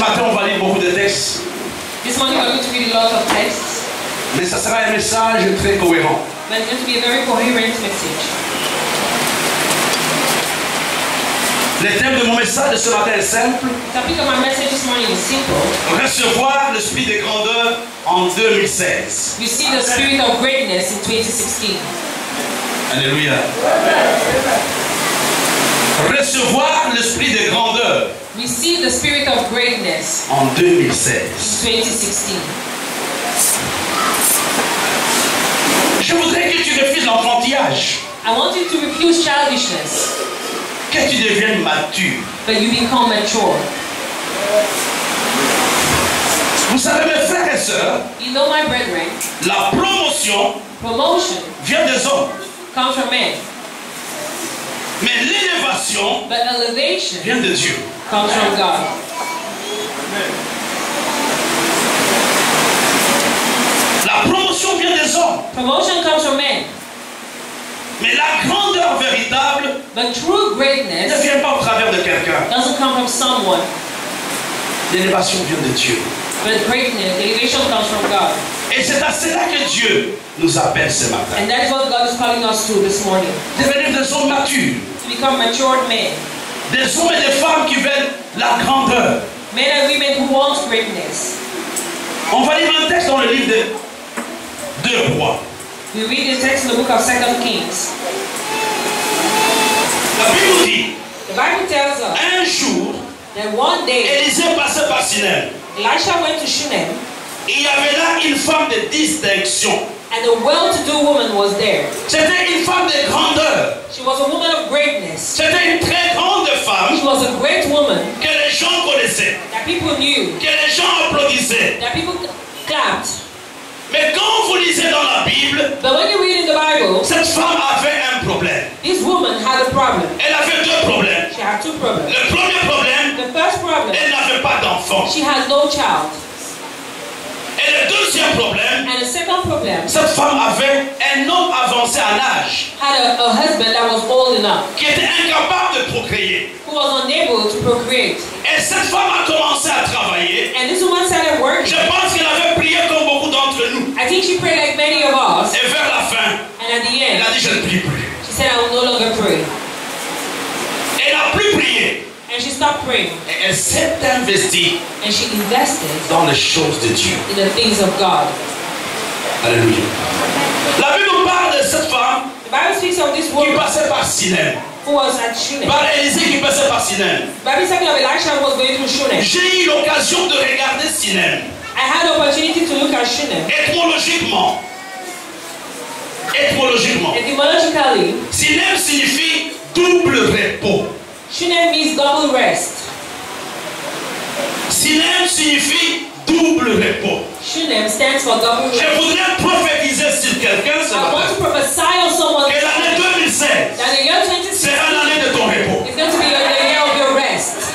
matin, on va lire beaucoup de textes. This morning we're going to read a lot of texts, Mais ça sera un message très cohérent. but it's going to be a very coherent message. Le thème de mon message de ce matin est simple. The topic of my message this morning is simple. Recevoir l'esprit de grandeur en 2016. You see the spirit of greatness in 2016. Alléluia. Recevoir l'esprit de grandeur Receive the spirit of greatness en in 2016. 2016. Je voudrais que tu refuses l'enfantillage, I want you to refuse childishness, que tu deviennes mature. but you become mature. Vous savez, mes frères et sœurs, You know, my brethren, la promotion promotion vient des hommes, comes from men, mais l'élévation but elevation vient de Dieu. comes from God. La promotion vient des hommes, Promotion comes from men, mais la grandeur véritable but true ne greatness vient pas au travers de quelqu'un. doesn't come from someone, L'élévation vient de Dieu. but greatness, elevation comes from God. Et c'est à cela que Dieu nous appelle ce matin. And that is what God is calling us to this morning. Devenir des hommes matures, To become matured men. des hommes et des femmes qui veulent la grandeur. Men and women who want greatness. On va lire un texte dans le livre de 2 Rois. We read the text in the book of 2 Kings. La Bible dit, The Bible tells us un jour, that one day Élisée passait par Sinem. Elisha went to Shunem, Il y avait là une femme de distinction. and a well-to-do woman was there. C'était une femme de grandeur. She was a woman of greatness. C'était une très grande She femme was a great woman que les gens connaissaient, that people knew, que les gens applaudissaient. that people clapped. Mais quand vous lisez dans la Bible, But when you read in the Bible, cette femme avait un problème. this woman had a problem. Elle avait 2 problèmes. She had 2 problems. Le premier problème, The first problem, elle n'avait pas d'enfant. she had no child. Et le deuxième problème, And the second problem, cette femme avait un homme avancé en âge had a husband that was old enough, qui était incapable de procréer. who was unable to procreate. Et cette femme a commencé à travailler. And this woman started Je working. pense qu'elle avait prié comme beaucoup d'entre nous. I think she prayed like many of us. Et vers la fin, And at the elle end, a dit je ne prie plus. she said, I will no longer pray. Elle n'a plus prié. And she stopped praying. Et elle s'est investie And she invested dans les choses de Dieu. in the things of God. Alléluia. La Bible parle de cette femme The Bible speaks of this qui woman passait par Sinem. who was at Shunem. Par Élisée qui passait par Sinem. The Bible is talking of Elisha who was going through Shunem. J'ai eu l'occasion de regarder Sinem. I had the opportunity to look at Shunem. Étymologiquement, Etymologically, Sinem signifie double repos. Shunem means double rest. Sinem signifie double repos. Shunem stands for double Je rest. voudrais prophétiser sur quelqu'un ce I want to matin prophesy on someone que l'année 2016 that the year 2016 sera l'année de ton repos. is going to be the year of your rest.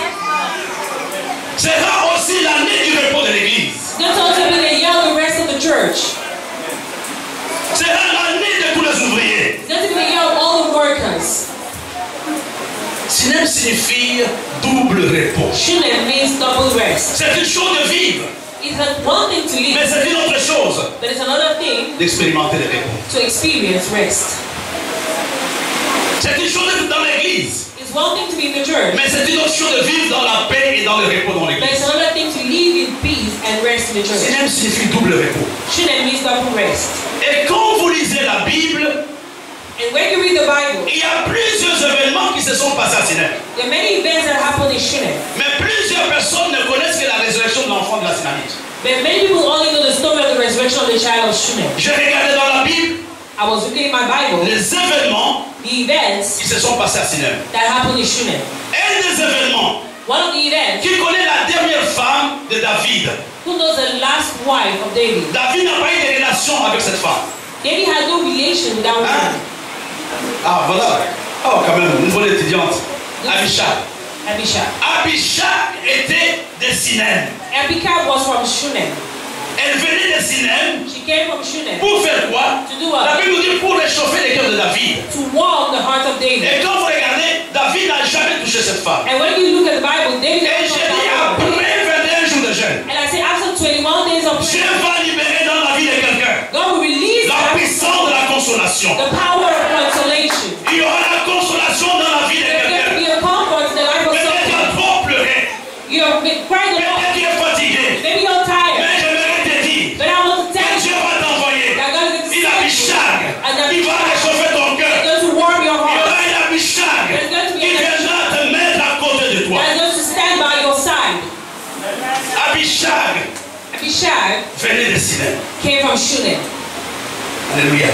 Sera aussi l'année du repos de l'église. It's going to also be the year of the rest of the church. Sera l'année de tous les ouvriers. It's going to be the year of all the workers. Sinem signifie double repos. Shunem means double rest. C'est une chose de vivre, It's not one thing to mais live, c'est une autre chose but it's another thing d'expérimenter le repos. to experience rest. C'est une chose d'être dans l'église, It's one thing to be in the church, mais c'est une autre chose de vivre dans la paix et dans le repos dans but l'église. it's another thing to live in peace and rest in the church. Sinem signifie double repos. Shunem means double rest. Et quand vous lisez la Bible, And when you read the Bible, il y a plusieurs événements qui se sont passés à Sinem. there are many events that happen in Shunem. Mais plusieurs personnes ne connaissent que la résurrection de l'enfant de la Sinamite. But many people only know the story of the resurrection of the child of Shunem. J'ai regardé dans la Bible I was looking in my Bible, les événements the events qui se sont passés à Sinem. that happened in Shunem. Un des événements One of the events, qui connaît la dernière femme de David. who knows the last wife of David? David n'a pas eu de relation avec cette femme. David had no relation with that woman. Ah voilà. Oh quand même, une bonne étudiante. Abishag. Abishag. Abishag était de Sinem. Abishag was from Shunem. Elle venait de Sinem She came from Shunem pour faire quoi? to do La what? Bible dit pour réchauffer les cœurs de David. To warm the heart of David. Et quand vous regardez, David n'a jamais touché cette femme. And when you look at the Bible, David Et was j'ai not dit that woman. après 21 consolation. The power of consolation. Il y aura la consolation dans la vie de There's going to quelqu'un. be a comfort in the life of Peut-être tu someone. as trop pleuré. You're crying a lot. Peut-être tu es fatigué. Maybe you're tired. Mais j'aimerais te dire But I want to que tell Dieu you va t'envoyer. that God is going to Il a send you. Abishag. And that Il va réchauffer ton cœur. He's going to warm your Il y heart. aura un Abishag qui viendra te mettre à côté de toi. That is going to stand by your side. Abishag Abishag venait de Sinem. came from Shunem. Alléluia.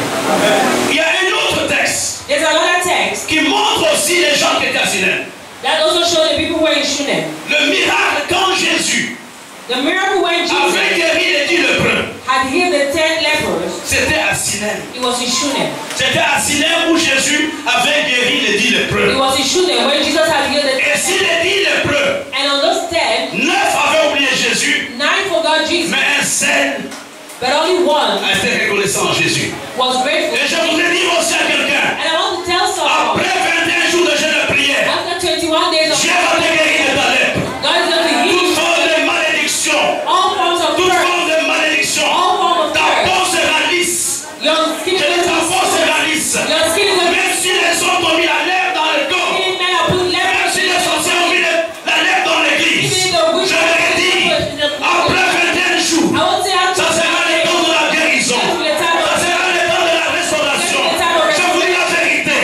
Il y a un autre texte There's another text qui montre aussi les gens qui étaient à Sinem. that also shows the people who were in Shunem. Le miracle quand Jésus The miracle when Jesus avait guéri les 10 lépreux, had healed the 10 lepers, c'était à Sinem. it was in Shunem. C'était à Sinem où Jésus avait guéri les 10 It lépreux. was in Shunem when Jesus had healed the Et si les 10 lépreux, And on those 10, 9 avaient oublié Jésus, 9 forgot Jesus, mais un seul but only one a été reconnaissant en Jésus. was grateful. Et je voudrais dire aussi à quelqu'un, And I want to tell someone, après 21 jours de jeûne et prière, after 21 days of Dieu va te guérir de ta lèpre. God is going to heal Toute you forme de malédiction, all forms of toute curse, forme de malédiction, all forms of ta curse. peau sera lisse, Your skin que is ta peau sera lisse. Your skin is Même si les hommes ont mis la lèpre dans le corps, men are put même lepers si les sorciers ont mis la lèpre dans l'église, je leur ai dit, après 21 jours, I won't say after ça sera le temps de la guérison, ça sera le temps de la restauration. Je vous dis la vérité,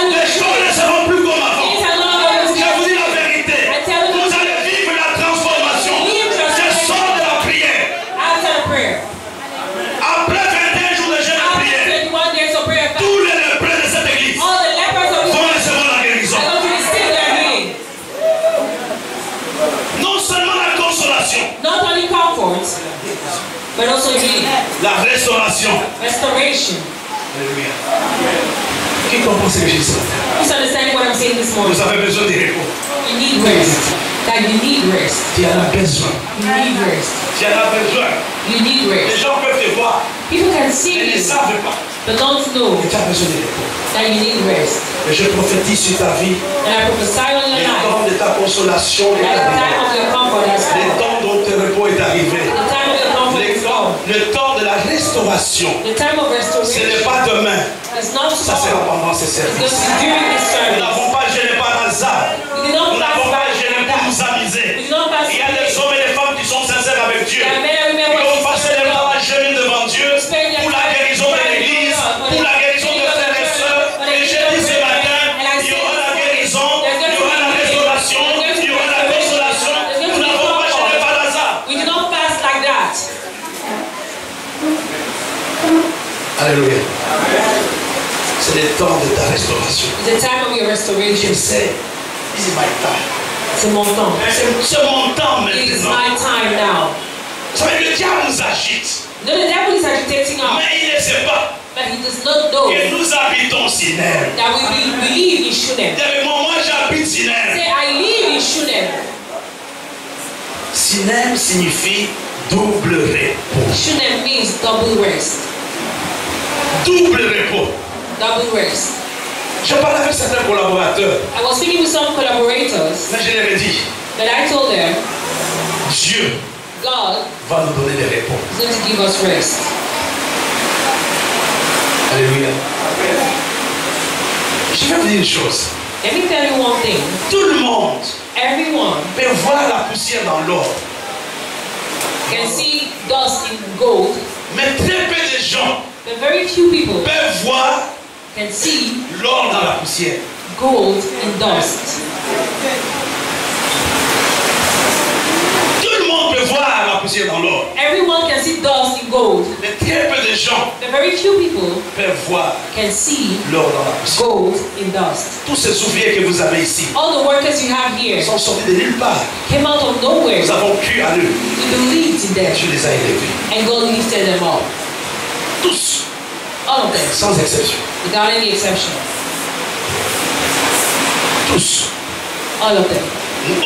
les choses ne seront plus comme avant. Je vous dis la vérité, vous allez vivre la transformation. Je sors de la prière. after the prayer. Après 21 jours de jeûne et After prière, 21 days of prayer, tous les lépreux de cette église all the lepers of vont recevoir la guérison. are going to receive their healing. Non seulement la consolation, Not only comfort, but also healing, la restauration. restoration. Alléluia. Qui comprend ce que je dis ce matin? Who's understanding what I'm saying this morning? Vous avez besoin de repos. You need rest. That you need rest. Tu en as besoin. You need rest. Tu en as besoin. You need Les rest. gens peuvent te voir, People can mais see ne you, savent pas but don't know que tu as besoin de repos. that you need rest. Et je prophétise sur ta vie, And I prophesy on your le life temps de ta consolation est that the time arrivé. of your comfort has Le come. temps dont ton repos est arrivé. The time of your comfort is come. Le temps de la restauration. The time of Ce restoration n'est pas demain, is not ça sera tomorrow. pendant ces It's going to services. be during this Nous service. n'avons pas gêné par hasard. We did not Nous pass n'avons pas by gêné pour nous that. amuser. We did not pass Il y a des by. hommes et des femmes qui sont sincères avec Dieu. There are men and women Qui ont who passé are le temps à sincere. jeûner devant Dieu pour la guérison de l'Église, pour la guérison de frères et sœurs. Et j'ai dit ce matin, il y aura la guérison, il y aura la restauration, il y aura la consolation. Nous n'avons pas gêné par hasard. We did not pass like that. Alléluia. C'est le temps de ta restauration. It's the time of your Je restoration. sais, this is my time. C'est mon temps. C'est mon temps It is maintenant. my time now. Ça veut dire que le diable nous agite. No, the devil is agitating us, Mais il ne sait pas but he does not know que nous habitons Sinem. that we live in Shunem. Moi j'habite Sinem. Say, I live in Shunem. Sinem signifie double repos. Shunem means double rest. Double repos. Double rest. Je parlais avec certains collaborateurs, I was speaking with some collaborators, mais je leur ai dit, but I told them, Dieu God va nous donner des repos. is going to give us rest. Alléluia. Je vais vous dire une chose. Let me tell you one thing. Tout le monde Everyone peut voir la poussière dans l'or, can see dust in gold, mais très peu de gens but very few people peuvent voir can see l'or dans la poussière. gold in dust. Tout le monde peut voir la poussière dans l'or, Everyone can see dust in gold, mais très peu de gens but very few people peuvent voir can see l'or dans la poussière. gold in dust. Tous ces ouvriers que vous avez ici All the workers you have here sont sortis de nulle part. came out of nowhere. Nous avons cru à eux. We believed in them, Dieu les a élevés. and God lifted them up. Tous, All of them, sans exception. without any exception. Tous. All of them.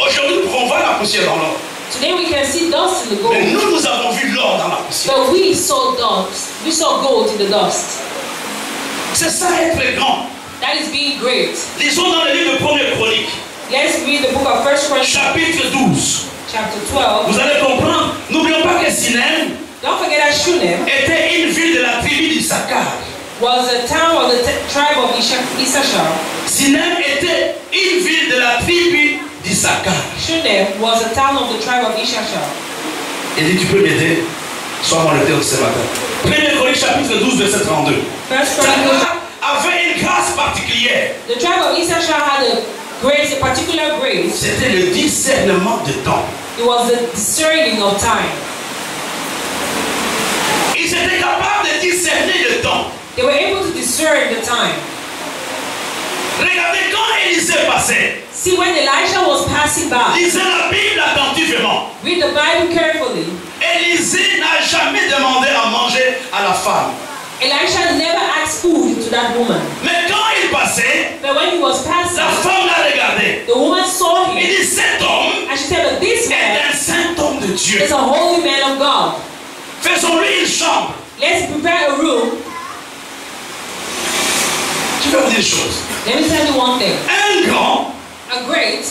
Aujourd'hui, nous pouvons voir la poussière dans l'or. Today we can see dust in the Mais gold, nous avons vu l'or dans la poussière. but we saw dust. We saw gold in the dust. C'est ça être grand. That is being great. Lisons dans le livre de 1er Chronique, Let's read the book of 1 Chronicles, chapitre 12. chapter 12. Vous allez comprendre. N'oublions pas que Sinem Don't forget that Shunem était une ville de la tribu d'Issachar. was a town of the tribe of Issachar. Sinem était une ville de la tribu d'Issachar. Shunem was a town of the tribe of Issachar. Il dit, tu peux m'aider? Sois mon lecteur ce matin. 1 Chroniques chapitre 12, verset 32. Issachar avait une grâce particulière. The tribe of Issachar had a grace, a particular grace. C'était le discernement de temps. It was the discerning of time. Ils étaient capables de discerner le temps. They were able to discern the time. Regardez quand Élisée passait. See, when Elisha was passing by, Lisez la Bible attentivement. read the Bible carefully. Élisée n'a jamais demandé à manger à la femme. Elisha never asked food to that woman. Mais quand il passait, But when he was passing, la femme l'a regardé. the woman saw Il him. dit, cet homme And she said, but this est man un saint homme de Dieu. is a holy man of God. Faisons-lui une chambre. Let's prepare a room. Je vais vous dire une chose. Let me tell you one thing. Un grand A great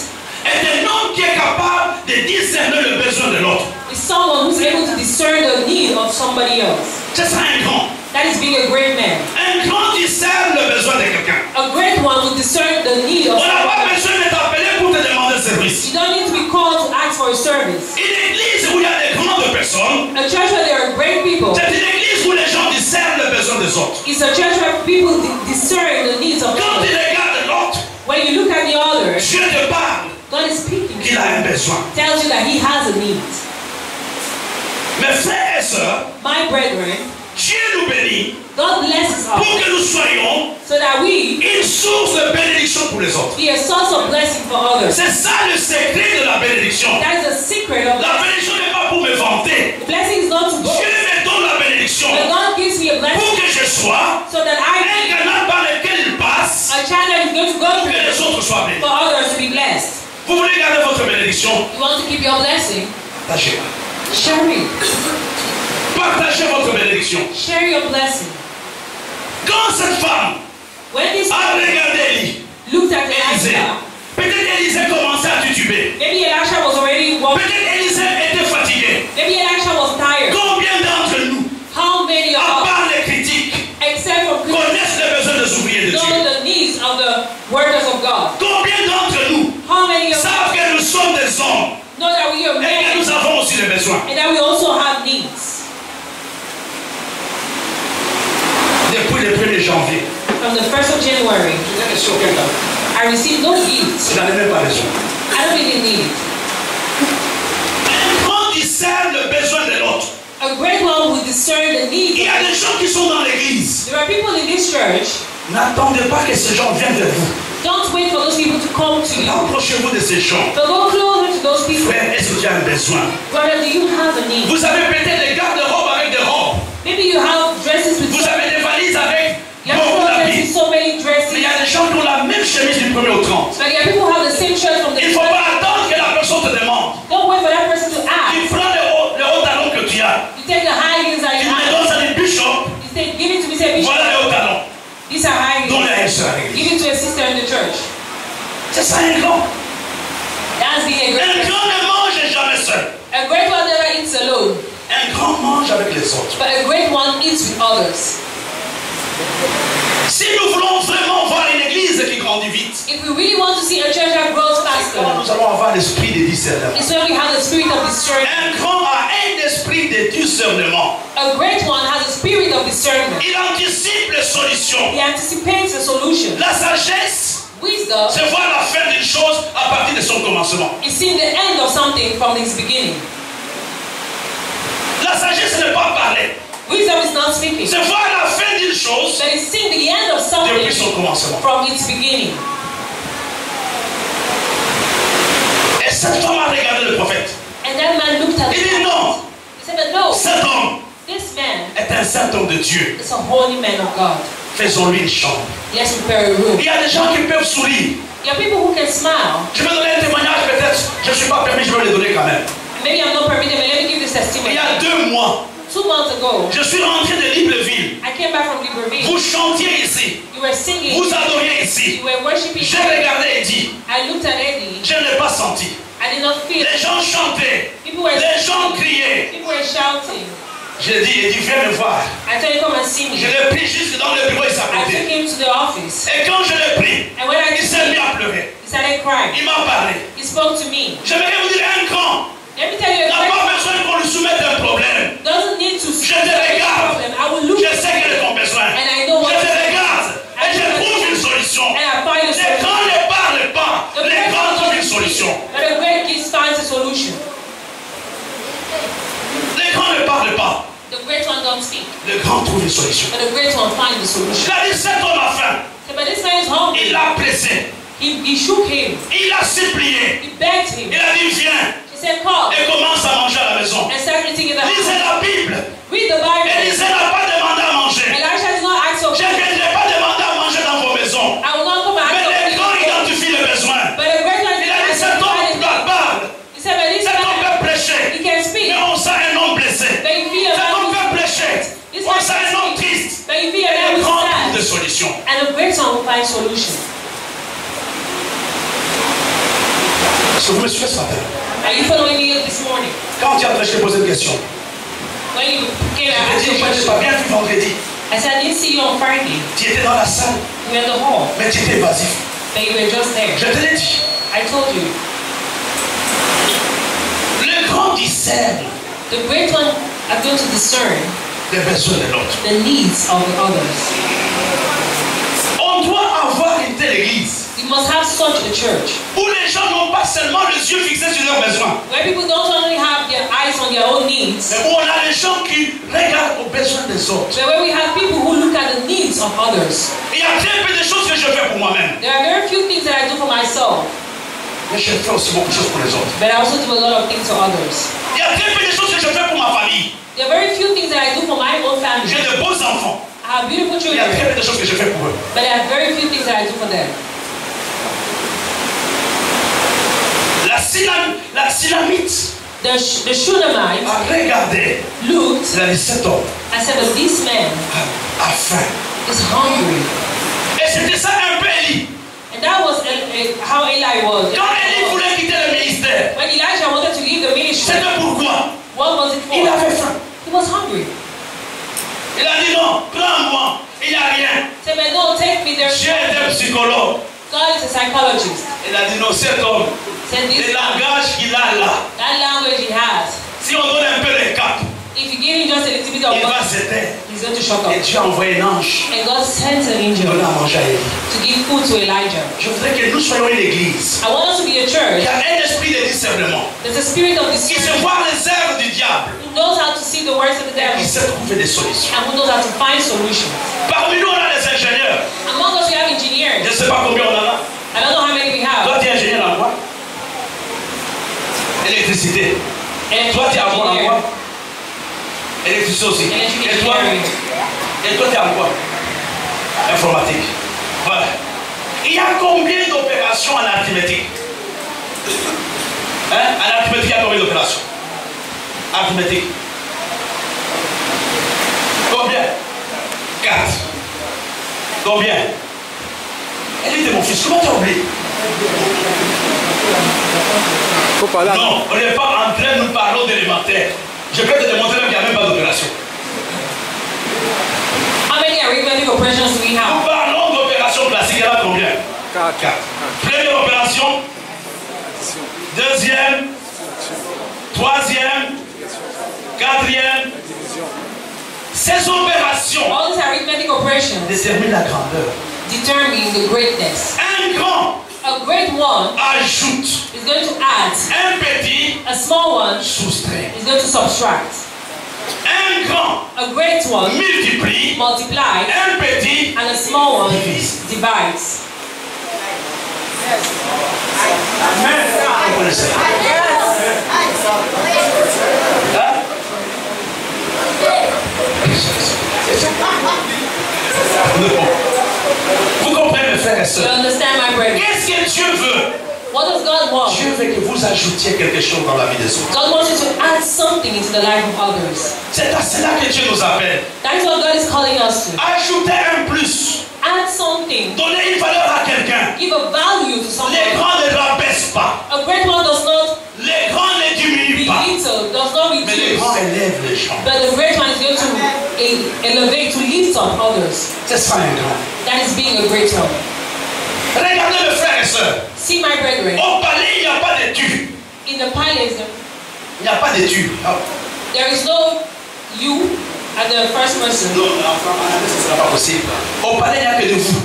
est un homme qui est capable de discerner le besoin de l'autre. is someone who's able to discern the need of somebody else. C'est ça un grand. That is being a great man. Un grand discerne le besoin de quelqu'un. A great one will discern the need of On n'a pas somebody. besoin de t'appeler pour te demander service. You don't need to be called to ask for a service. Une église où il y a des grandes personnes, A church where there are great people c'est une église où les gens discernent le besoin des autres. is a church where people discern the needs of Quand tu others. regardes l'autre, When you look at the other, Dieu te parle God is speaking to qu'il you, a un besoin. tells you that He has a need. Mes frères et sœurs, My brethren, Dieu nous bénit God blesses pour us que nous soyons so that we une source de bénédiction pour les autres. be a source of blessing for others. C'est ça le secret de la bénédiction. That is the secret of La bénédiction n'est pas pour me vanter. the blessing is not to Dieu boast, me donne la bénédiction but God gives me a pour blessing que je sois so that un I canal par lequel il passe a channel is going to go pour que through les autres soient bénis. for others to be blessed. Vous voulez garder votre bénédiction? You want to keep your blessing? Partagez-la. Share it. Partagez votre bénédiction. Share your blessing. Quand cette femme When this a regardé Élie, looked at Élisée, Elisha, peut-être Élisée commençait à tituber. maybe Elisha was already walking. Peut-être Élisée était fatigué. Maybe Elisha was tired. Combien d'entre nous, How many of à us, part les critiques, except for Christians, connaissent les besoins des ouvriers de know Dieu? the needs of the workers of God? Combien d'entre nous How many of us savent que nous sommes des hommes know that we are et que men nous avons aussi des besoins? and that we also have needs? Depuis le 1er janvier, From the 1st of January, je n'ai reçu aucun cadeau. I received no gift. Je n'en ai même pas besoin. I don't really need it. Un grand discerne le besoin de l'autre. A great one will discern the Il needs. y a des gens qui sont dans l'église. There are people in this church. N'attendez pas que ces gens viennent vers vous. Don't wait for those people to come to you. Approchez-vous de ces gens. But go closer to those people. Frère, est-ce que tu as un besoin? Brother, do you have a need? Vous avez peut-être des garde-robes avec des robes. Maybe you have dresses with Vous avez des valises avec you have beaucoup clothes d'habits. with so many Mais dresses. il y a des gens qui ont la même chemise du 1er au 30. But there are people who have the same shirt from the Il ne faut pas attendre que la personne te demande. Don't wait for that person to Tu ask. prends le haut talon que tu as. You take the high heels that Tu you me have. donnes ça des bishop. You say, give it to me, say, Bishop. Voilà le haut talon. These are high Donne-le à une heels. sœur à l'église. Give it to a sister in the church. C'est ça un grand. That's being a Un great grand ne mange jamais seul. A great one never eats alone. Un grand mange avec les autres. But a great one eats with others. Si nous voulons vraiment voir une église qui grandit vite, If we really want to see a church that grows faster, nous allons avoir l'esprit de discernement. it's when we have the spirit of discernment. Un grand a un esprit de discernement. A great one has a spirit of discernment. Il anticipe les solutions. He anticipates the solution. La sagesse, Wisdom c'est voir la fin d'une chose à partir de son commencement. is seeing the end of something from its beginning. La sagesse n'est pas parler. Wisdom is not speaking, C'est voir la fin d'une chose but it's seeing the end of depuis something son commencement. from its beginning. Et cette femme a regardé le prophète. And that man looked at Il him. dit non, He said, but no, cet homme this man est un saint homme de Dieu. is a holy man of God. Faisons-lui une chambre. Let's prepare a room. Il y a des gens qui peuvent sourire. There are people who can smile. Je vais donner un témoignage peut-être. Je ne suis pas permis, je vais le donner quand même. Maybe I'm not permitted, but let me give this Il testimony. y a 2 mois, 2 months ago, je suis rentré de Libreville. I came back from Libreville. Vous chantiez ici. You were singing. Vous adoriez ici. You were worshiping. J'ai regardé et dit, I looked at Eddie. je ne l'ai pas senti. I did not feel. Les gens chantaient. People were Les gens singing. criaient. People were shouting. J'ai dit, il dit, viens me voir. I told him, come and see me. Je l'ai pris jusque dans le bureau, il I s'apprêtait. took him to the office. Et quand je l'ai pris, And when I il s'est mis à pleurer. he started crying. Il m'a parlé. He spoke to me. J'aimerais vous dire un grand. Let me tell you, N'a pas besoin qu'on lui soumette un problème. doesn't need to Je te regarde. problem. I will look Je sais quel est ton besoin. and I know Je what te regarde. Et je trouve une solution. and I find a Les solution. grands ne parlent pas. Les grands trouvent une solution. But the great kid finds a solution. Les grands ne parlent pas. The great one don't speak. Les grands trouvent une solution. But the great one finds the solution. Il a dit, cet homme a faim. So, but this man is hungry. Il l'a pressé. He shook him. Il a supplié. He begged him. Il a dit, viens. He said, come Et commence à manger à la maison. and start eating in the house. Lisez la Bible. Read the Bible. Élisée n'a pas demandé à manger. Elisha did not ask for Je ne viendrai pas demander à manger dans vos maisons. I will not come and Mais les ask grands for identifient le besoin. But the great one Il did a dit, ask cet homme parle. He said, but this Cet homme man, peut prêcher. he can speak. Mais on sent un homme blessé. But you feel a Cet homme man peut prêcher. This On man sent un can homme speak. triste. But you feel a Les man who's grands trouvent des sad. solutions. And the great one will find solution. Est-ce que vous me suivez ce matin? Are you following me this morning? Quand tu es en train de te poser une question, When you came je and t'ai asked dit, your je ne t'ai question, pas bien vu vendredi. I said, I didn't see you on Friday. Tu étais dans la salle, You were in the hall. mais tu étais évasif. But you were just there. Je te l'ai dit. I told you. Le grand discerne The great one are going to discern les besoins de l'autre. the needs of the others. On doit avoir une telle église You must have such a church où les gens n'ont pas seulement les yeux fixés sur leurs besoins, where people don't only have their eyes on their own needs, mais où on a les gens qui regardent aux besoins des autres. but where we have people who look at the needs of others. Il y a très peu de choses que je fais pour moi-même, There are very few things that I do for myself, mais je fais aussi beaucoup de choses pour les autres. but I also do a lot of things for others. Il y a très peu de choses que je fais pour ma famille. There are very few things that I do for my own family. J'ai de beaux enfants. I have beautiful Il y a children, très peu de choses que je fais pour eux. but there are very few things that I do for them. La Sinamite The Shunammite a regardé. looked Il a dit, cet homme and said, but this man a faim. is hungry. Et c'était ça un peu Élie. And that was how Eli was. Quand Élie voulait quitter le ministère, When Elijah wanted to leave the ministry, c'était pourquoi? what was it for? Il avait faim. He was hungry. Il a dit non, prends-moi, il n'y a rien. He said, but no, take me there. Dieu est un psychologue. God is a psychologist. Il a dit non, cet homme, He said, le this langage qu'il a là, that language he has, si on donne un peu les cap, if you give him just a little bit of il va God, s'éteindre. he's going to shock Et up. Dieu a envoyé un ange And God sent an pour angel donner à manger à Élie. to give food to Elijah. Je voudrais que nous soyons une église I want us to be a church. qui a un esprit de discernement, There's a spirit of qui sait discernment voir les œuvres du diable, who knows how to see the works of the devil qui sait trouver des solutions. and who knows how to find solutions. Parmi nous, on a des ingénieurs. Among us, we have Je engineers. ne sais pas combien on en a. I don't know how many we have. Toi, tu es ingénieur en quoi? Électricité. Toi, tu es en quoi? En quoi? Électricité aussi. Et toi? Et toi, tu es en quoi? Informatique. Voilà. Il y a combien d'opérations en arithmétique? Hein? En arithmétique, il y a combien d'opérations? Arithmétique. Combien? 4. Combien? Elle était mon fils. Comment tu as oublié? Faut pas là. Non, on n'est pas en train de nous parler d'élémentaire. Je peux te démontrer même qu'il n'y a même pas d'opération. How many arithmetic operations do we Nous have? parlons d'opération classique. Il y en a combien? 4. Première opération. Deuxième. Troisième. Quatrième. Ces opérations All these arithmetic operations déterminent la grandeur. determine the greatness. Un grand A great one ajoute. is going to add. Un petit A small one soustrait. is going to subtract. Un grand A great one multiplie. multiplies, Un petit and a small one divise. divides. Amen. Vous connaissez ça? Hein? Non. Vous comprenez, mes frères et You sœurs? understand, my brethren? Qu'est-ce que Dieu veut? What does God want? Dieu veut que vous ajoutiez quelque chose dans la vie des autres. God wants you to add something into the life of others. C'est à cela que Dieu nous appelle. That is what God is calling us to. Ajouter un plus. Add something. Donner une valeur à quelqu'un. Give a value to Les someone. grands ne rabaissent pas. A great one does not Les grands ne diminuent pas. belittle, does not Mais les reduce. grands élèvent les gens. But the great one elevate, to lift up others. C'est ça un grand. That is being a great one. Regardez mes frères et sœurs. See, my brethren, Au palais, il n'y a pas d'études. in the palace, Il n'y a pas d'études. there is no you as the first person. Non, ce ne sera pas possible. Au palais, il n'y a que de vous.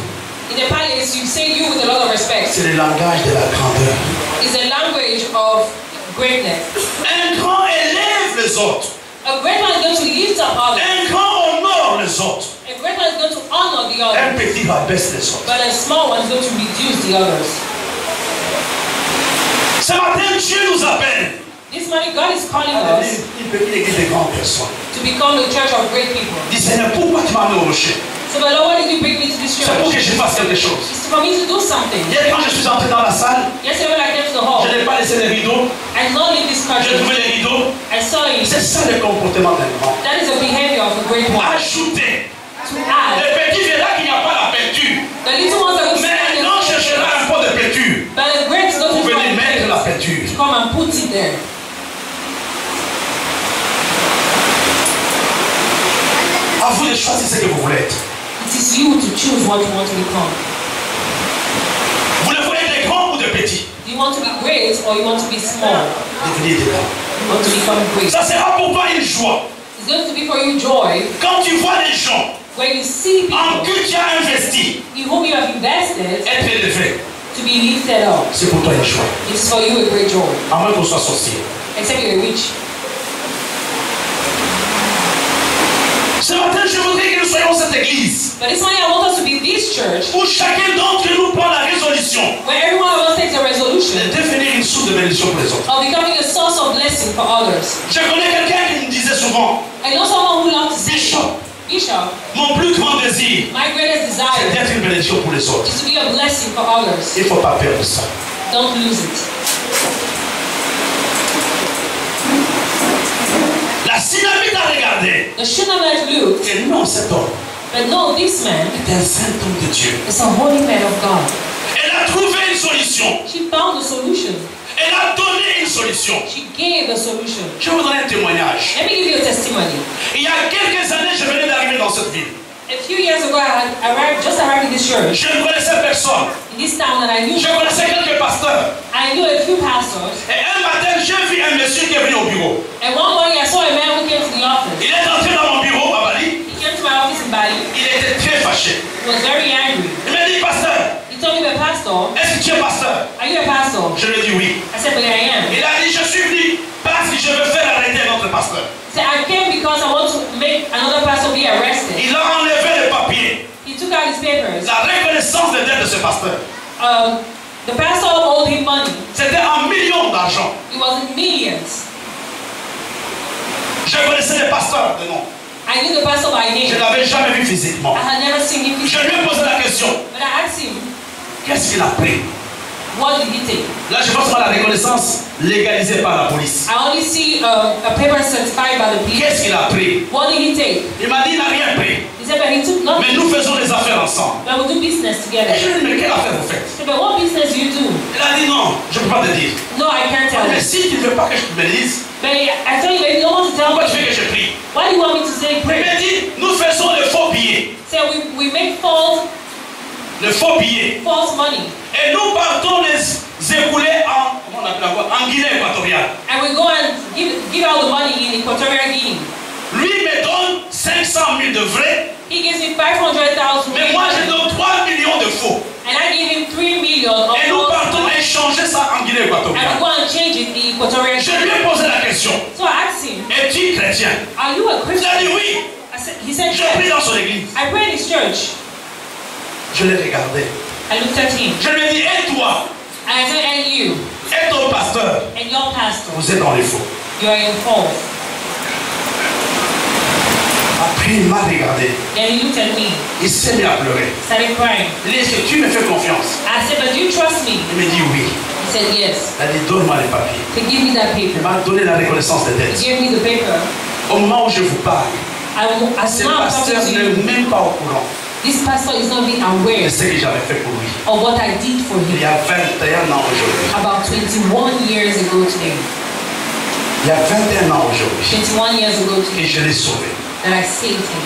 In the palace, you say you with a lot of respect. C'est le langage de la grandeur. It's a language of greatness. Un grand élève les autres. A great one is going to lift up others. Un grand honore les autres. A great one is going to honor the Un others. petit rabaisse les autres. But a small one is going to reduce the others. Ce matin, Dieu nous appelle. This morning, God is calling à us une petite église de grandes personnes. to become the church of great people. Dis Seigneur, pourquoi tu m'as mis au rocher? So, but Lord, why did you bring me to this C'est pour church? que je fasse quelque chose. It's for me to do something. Hier, quand je suis entré dans la salle, Yesterday, when I came to the hall, je n'ai pas laissé les rideaux. I saw in this J'ai country. trouvé les rideaux. I saw it. C'est ça le comportement d'un grand. That is the behavior of a great one. Ajouter. To add. Les petits verront qu'il n'y a pas la peinture. The little ones are going to Mais stand non, cherchera un pot de peinture. but the great is going Vous to venez come mettre la peinture. to come and put it there. À vous de choisir ce que vous voulez être. It is you to choose what you want to become. Vous le voulez être grand ou de petit? Do you want to be great or you want to be small? Devenez de grand. You want to become great. Ça sera pour toi une joie. It's going to be for you joy Quand tu vois les gens when you see en people qui tu as investi in whom you have invested être élevé. to be lifted up. C'est pour toi une joie. It's for you a great joy. À moins qu'on soit sorcier. Except you're rich. Ce matin, je voudrais que nous soyons cette église But this morning I want us to be this church où chacun d'entre nous prend la résolution where every one of us takes a resolution de devenir une source de bénédiction pour les autres. of becoming a source of blessing for others. Je connais quelqu'un qui me disait souvent, I know someone who loves to say, Bishop, Bishop, mon plus grand désir, my greatest c'est desire d'être une bénédiction pour les autres. is to be a blessing for others. Il ne faut pas perdre ça. Don't lose it. La Synamite a regardé. The Shunammite looked, Et non, cet homme but no, this man est un saint homme de Dieu. is a holy man of God. Elle a trouvé une solution. She found a solution. Elle a donné une solution. She gave a solution. Je vais vous donner un témoignage. Let me give you a testimony. Il y a quelques années, je venais d'arriver dans cette ville. A few years ago, I had just arrived in this church, Je ne connaissais personne. in this town, and I Je connaissais quelques pasteurs. knew a few pastors. Et un matin, j'ai vu un monsieur qui est venu au bureau. And one morning, I saw a man who came to the office. Il est entré dans mon bureau à Bali. He came to my office in Bali. Il était très fâché. He was very angry. Il m'a dit, pasteur, He told me, "The pastor, est-ce que tu es pasteur? are you a pastor?" Je lui ai dit oui. I said, "But I am." Il a dit, je suis venu parce que je veux faire arrêter notre pasteur. He said, "I came because I want to make another pastor be arrested." Il a enlevé les papiers. He took out his papers. La reconnaissance de dette de ce pasteur. The pastor owed him money. C'était en millions d'argent. It was in millions. Je connaissais les pasteurs de nom. I knew the pastor by Je ne name. l'avais jamais vu physiquement. I had never seen him Je before. lui ai posé la question, But I asked him, qu'est-ce qu'il a pris? "What did he take?" Là, je pense à la reconnaissance légalisée par la police. I only see a paper certified by the police. Qu'est-ce qu'il a pris? What did he take? Il m'a dit, il n'a rien pris. He said, "But he took Mais nothing. nous faisons des affaires ensemble. But we do business Et together." je lui ai dit, mais quelle affaire vous faites? I said, "But what business do you do?" Il a dit, non, je ne peux pas te dire. No, I can't tell Mais you. si tu ne veux pas que je te bénisse, But I told you, if you don't want to tell pourquoi tu me, veux que je prie? why do you want me to say Il m'a pray? dit, nous faisons les faux billets. Say we make false money. Et nous partons les écouler en, comment on appelle encore, en Guinée équatoriale. And we go and give out the money in Equatorial Guinea. Lui me donne 500 000 de vrais, He gives me 500,000 mais moi je donne 3 millions de faux. and I give him 3 million of Et nous false partons money. échanger ça en Guinée And we équatoriale. go and change it in Equatorial Je Guinea. lui ai posé la question, So I asked him, es-tu chrétien? "Are you a Il a Christian?" dit oui. He said, Je prie "Yes." dans son église. I pray in his church. Je l'ai regardé. I looked at him Je lui ai dit, et toi, and I said, "And you et ton pasteur, and your pastor, vous êtes dans les faux. you are in false." Après, il m'a regardé. Then he looked at me, Il s'est mis à pleurer. started crying. Il dit, est-ce que tu me fais confiance? I said, "But do you trust me?" Il me dit oui. He said, "Yes." Il a dit, donne-moi les papiers. To give me that Il paper. m'a donné la reconnaissance de He dette. gave me the paper. Au moment où je vous parle, As ce now I'm pasteur talking to n'est you, même pas au courant this pastor is not being de aware ce que j'avais fait pour lui. of what I did for Il y him a 21 ans aujourd'hui. about 21 years ago today. Il y a 21 ans aujourd'hui. 21 years ago Et today. je l'ai sauvé. that I saved him.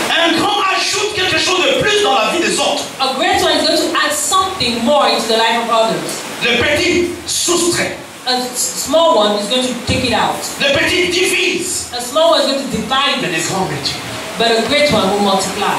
Un grand ajoute quelque chose de plus dans la vie des autres. A great one is going to add something more into the life of others. Le petit soustrait. A small one is going to take it out. Le petit divise. A small one is going to divide Mais les it. grands multiplient. But a great one will multiply.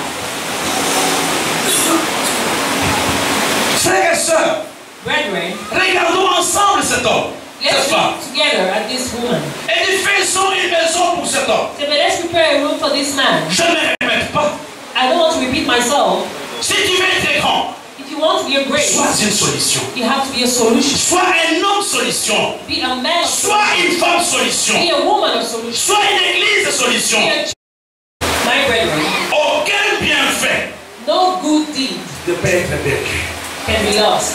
Frères et sœurs, Brethren, regardons ensemble cet homme, cette let's femme. look together at this woman. Édifions une maison pour cet homme. Say, but let's prepare a room for this man. Je ne me répète pas. I don't want to repeat myself. Si tu veux être grand, If you want to be a great, sois une solution. you have to be a solution. Sois un homme solution. Be a man of Sois solution. une femme solution. Be a woman of solution. Sois une église de solution. Be a My brethren, Aucun bienfait no good deed ne peut être perdu. can be lost.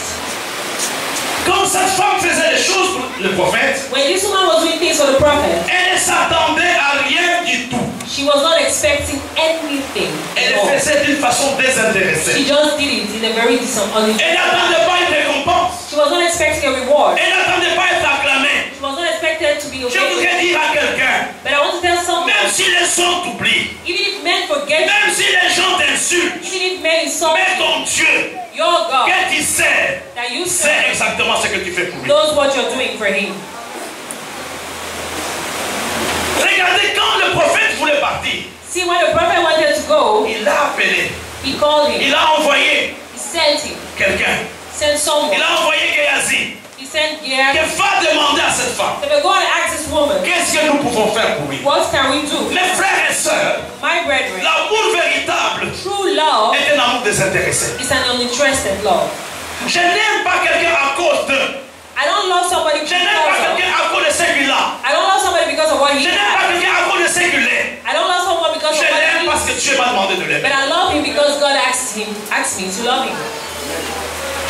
Quand cette femme faisait les choses pour le prophète, When this woman was doing things for the prophet, elle ne s'attendait à rien du tout. she was not expecting anything Elle at all. le faisait d'une façon She désintéressée. just did it in a very uninteresting. Elle n'attendait pas une récompense. She was not expecting a reward. Elle n'attendait pas être acclamée. She was not expected to be Je obeyed. voudrais dire à quelqu'un, But I want to tell someone, même si les gens t'oublient, even if men forget même si les gens t'insultent, you, even if men insult mais ton Dieu, your God qu'est-ce qu'il sait, that you sait serve, exactement ce que tu fais pour lui. knows what you're doing for him. Regardez, quand le prophète voulait partir, See, when the prophet wanted to go, il l'a appelé, he called him. il a envoyé He sent him. quelqu'un, Sent someone. il a envoyé Géasi, He sent qui Gehazi. va demander à cette femme, So we go and ask this woman, qu'est-ce que nous pouvons faire pour lui. what can we do? Mes frères et sœurs, My brethren, l'amour véritable true love est un amour désintéressé. is an uninterested love. Je n'aime pas quelqu'un à cause de. I don't love somebody Je because n'aime pas of. quelqu'un à cause de ce qu'il a. I don't love somebody because of what he Je n'aime pas has. quelqu'un à cause de ce qu'il est. I don't love someone because Je of what l'aime he parce is. que Dieu m'a demandé de But l'aimer. I love him because God asked me to love him.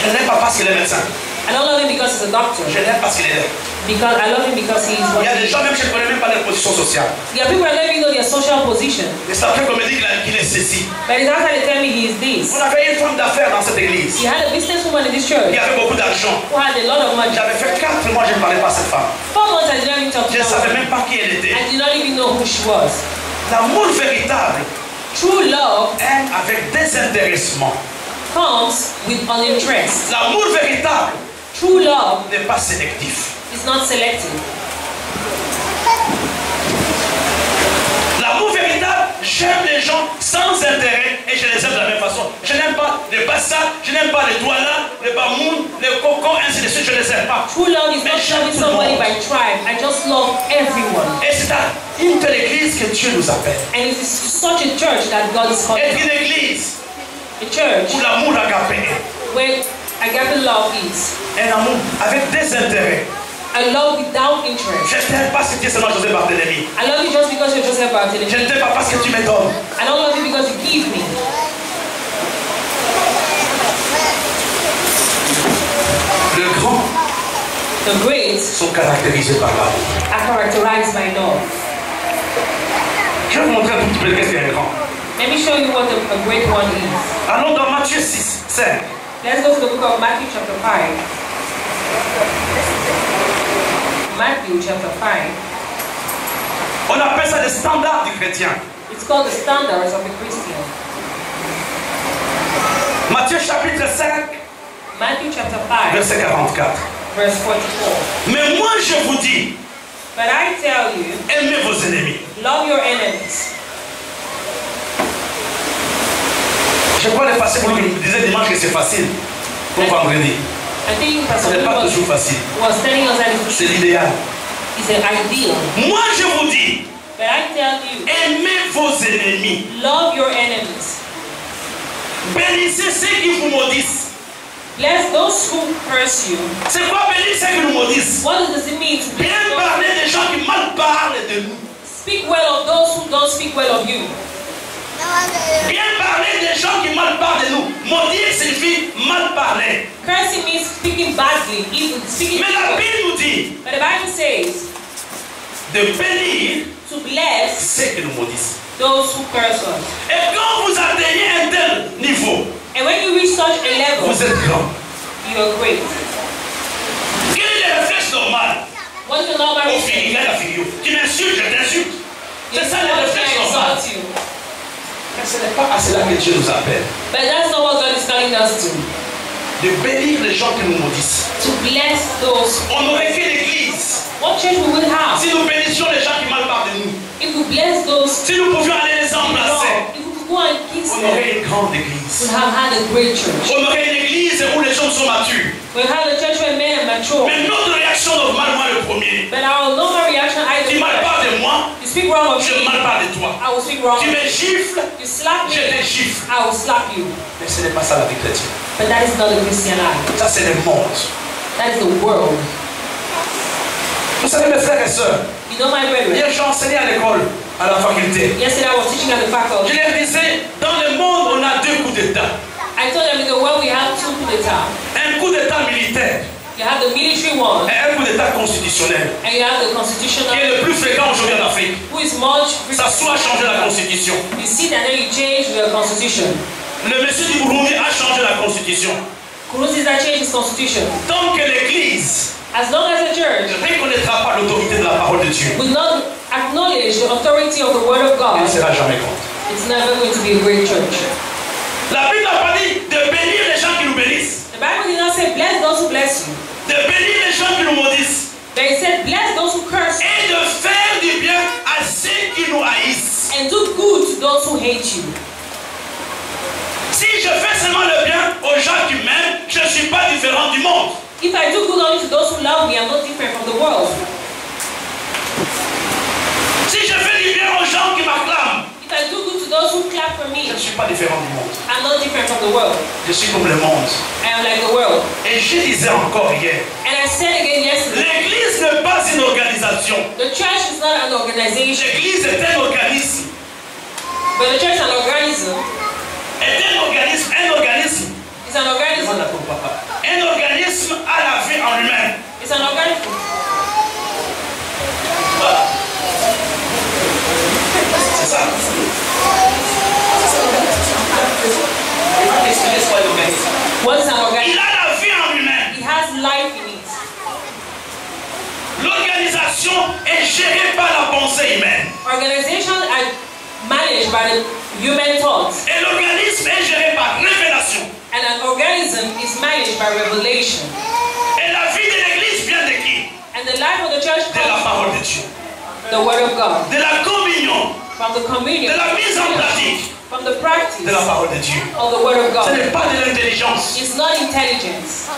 Je l'aime pas parce qu'il est médecin. I don't love him because he's a doctor. Je l'aime parce qu'il est là. Because I love him because he is Il what y a he des is. gens, même je ne connais même pas leur position sociale. There are people that don't even know their social position. Et c'est après qu'on me dit qu'il est ceci. But it's after they tell me he is this. On avait une femme d'affaires dans cette église. He had a businesswoman in this Il church y avait beaucoup d'argent. who had a lot of money. J'avais fait 4 mois, je ne parlais pas à cette femme. 4 months I didn't even talk to Je ne savais her. même pas qui elle était. I did not even know who she was. L'amour véritable True love aime avec désintéressement. comes with uninterest. L'amour véritable True love n'est pas sélectif. is not selective. L'amour véritable, j'aime les gens sans intérêt et je les aime de la même façon. Je n'aime pas les bassins, je n'aime pas les doualas, les bamoun, les cocos, ainsi de suite, je ne les aime pas. True love is not loving somebody by tribe. I just love everyone. Et c'est à une telle église que Dieu nous appelle. And it is such a church that God is calling. Être une église A church où l'amour agapé where agape love is. est un amour avec des intérêts. A love without interest. Je ne t'aime pas parce que tu es seulement José Barthélemy. I love you just because you're Joseph Je Barthélemy. ne t'aime pas parce que tu me donnes. I don't love you because you give me. Le grand The great sont caractérisés par l'amour. are characterized by love. Je vais vous montrer un tout petit peu qu'est-ce qu'un grand. Let me show you what a great one is. Allons dans Matthieu 6, 5. Let's go to the book of Matthew chapter 5. Matthew chapter 5. On appelle ça des standards du chrétien. It's called the standards of a Christian. Matthieu chapitre 5, Matthew chapter 5, verset 44. verse 44. Mais moi je vous dis, But I tell you, aimez vos ennemis. love your enemies. Je crois les passer pour lui qui me disait dimanche que c'est facile. Pour vendredi. I think Pastor Ce n'est pas Lee toujours facile. was telling us that C'est l'idéal. it's an ideal. Moi je vous dis, But I tell you, aimez vos ennemis. love your enemies. Bénissez ceux qui vous maudissent. Bless those who curse you. C'est quoi bénir ceux qui nous maudissent? What does it mean to bless Bien those? parler des gens qui mal parlent de nous. Speak well of those who don't speak well of you. Bien parler des gens qui mal parlent de nous. Maudire signifie mal parler. Cursing means speaking badly, evil, speaking Mais la evil. Bible nous dit But the Bible says de bénir to bless ceux qui nous maudissent. those who curse us. Et quand vous atteignez un tel niveau, And when you reach such a level, vous êtes grand. you are great. Quel est le réflexe normal? What is the normal Au reason? fil, il y a la figure. Tu m'insultes, je t'insulte. C'est ça les réflexes normales. Mais ce n'est pas à cela que Dieu nous appelle. But that's not what God is calling us to. De bénir les gens qui nous maudissent. To bless those. On n'aurait qu'une église. What church we will have? Si nous bénissions les gens qui mal parlent de nous. If we bless those. Si nous pouvions aller les embrasser. If we could go and kiss On them. aurait une grande église. We have had a great church. On aurait une église où les gens sont matures. We have a church where men are mature. Mais notre réaction normale, moi le premier. But our normal reaction, Tu mal parles de moi. You speak wrong of Je me. mal parle de toi. I will speak wrong. Tu me gifles. You slap me. Je te gifle. I will slap you. Mais ce n'est pas ça la vie chrétienne. But that is not the Christian life. Ça c'est le monde. That is the world. Vous savez mes frères et sœurs. You know my brethren. Hier j'ai enseigné à l'école, à la faculté. Yesterday I was teaching at the Je faculty. leur disais, dans le monde on a deux coups d'état. I told them in the world we have two coups d'etat. Un coup d'état militaire You have the military one, et un coup d'état constitutionnel. and you have the Qui constitutional, est le plus fréquent aujourd'hui en Afrique. who is much. Ça soit changer la constitution. You sit and then you change the constitution. Le monsieur du Burundi a changé la constitution. Nkurunziza changed his constitution. Tant que l'église As long as the church ne reconnaîtra pas l'autorité de la parole de Dieu, will not acknowledge the authority of the word of elle God, ne sera jamais grande. it's never going to be a great church. La Bible n'a pas dit de bénir les gens qui nous bénissent, The Bible did not say bless those who bless you. de bénir les gens qui nous maudissent, But it said bless those who curse you et de faire du bien à ceux qui nous haïssent. and do good to those who hate you. Si je fais seulement le bien aux gens qui m'aiment, je ne suis pas différent du monde. If I do good only to those who love me, I'm not different from the world. Si je fais du bien aux gens qui m'acclament, If I do good to those who clap for me, je ne suis pas différent du monde. I'm not different from the world. Je suis comme le monde. I am like the world. Et je disais encore hier, And I said again yesterday, l'église n'est pas une organisation. the church is not an organization, L'église est un organisme. but the church is an organism. Un organisme. It's an organism. Un organisme à la vie en lui-même. It's an organism. Voilà. C'est ça. Il va m'expliquer ce qu'est l'organisme. What is an Il organism? a la vie en lui-même. It has life in it. L'organisation est gérée par la pensée humaine. Organizations are managed by the human thoughts, Et l'organisme est géré par révélation. and an organism is managed by revelation. Et la vie de l'église vient de qui? And the life of the church De la comes parole de Dieu. from the word of God, De la communion. from the communion, De la mise en pratique from the practice de la parole de Dieu. of the word of Ce God. n'est pas de l'intelligence. It's not intelligence.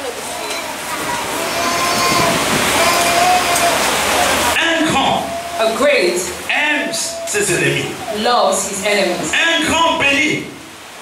Un grand A great aime ses ennemis. loves his enemies. Un grand bénit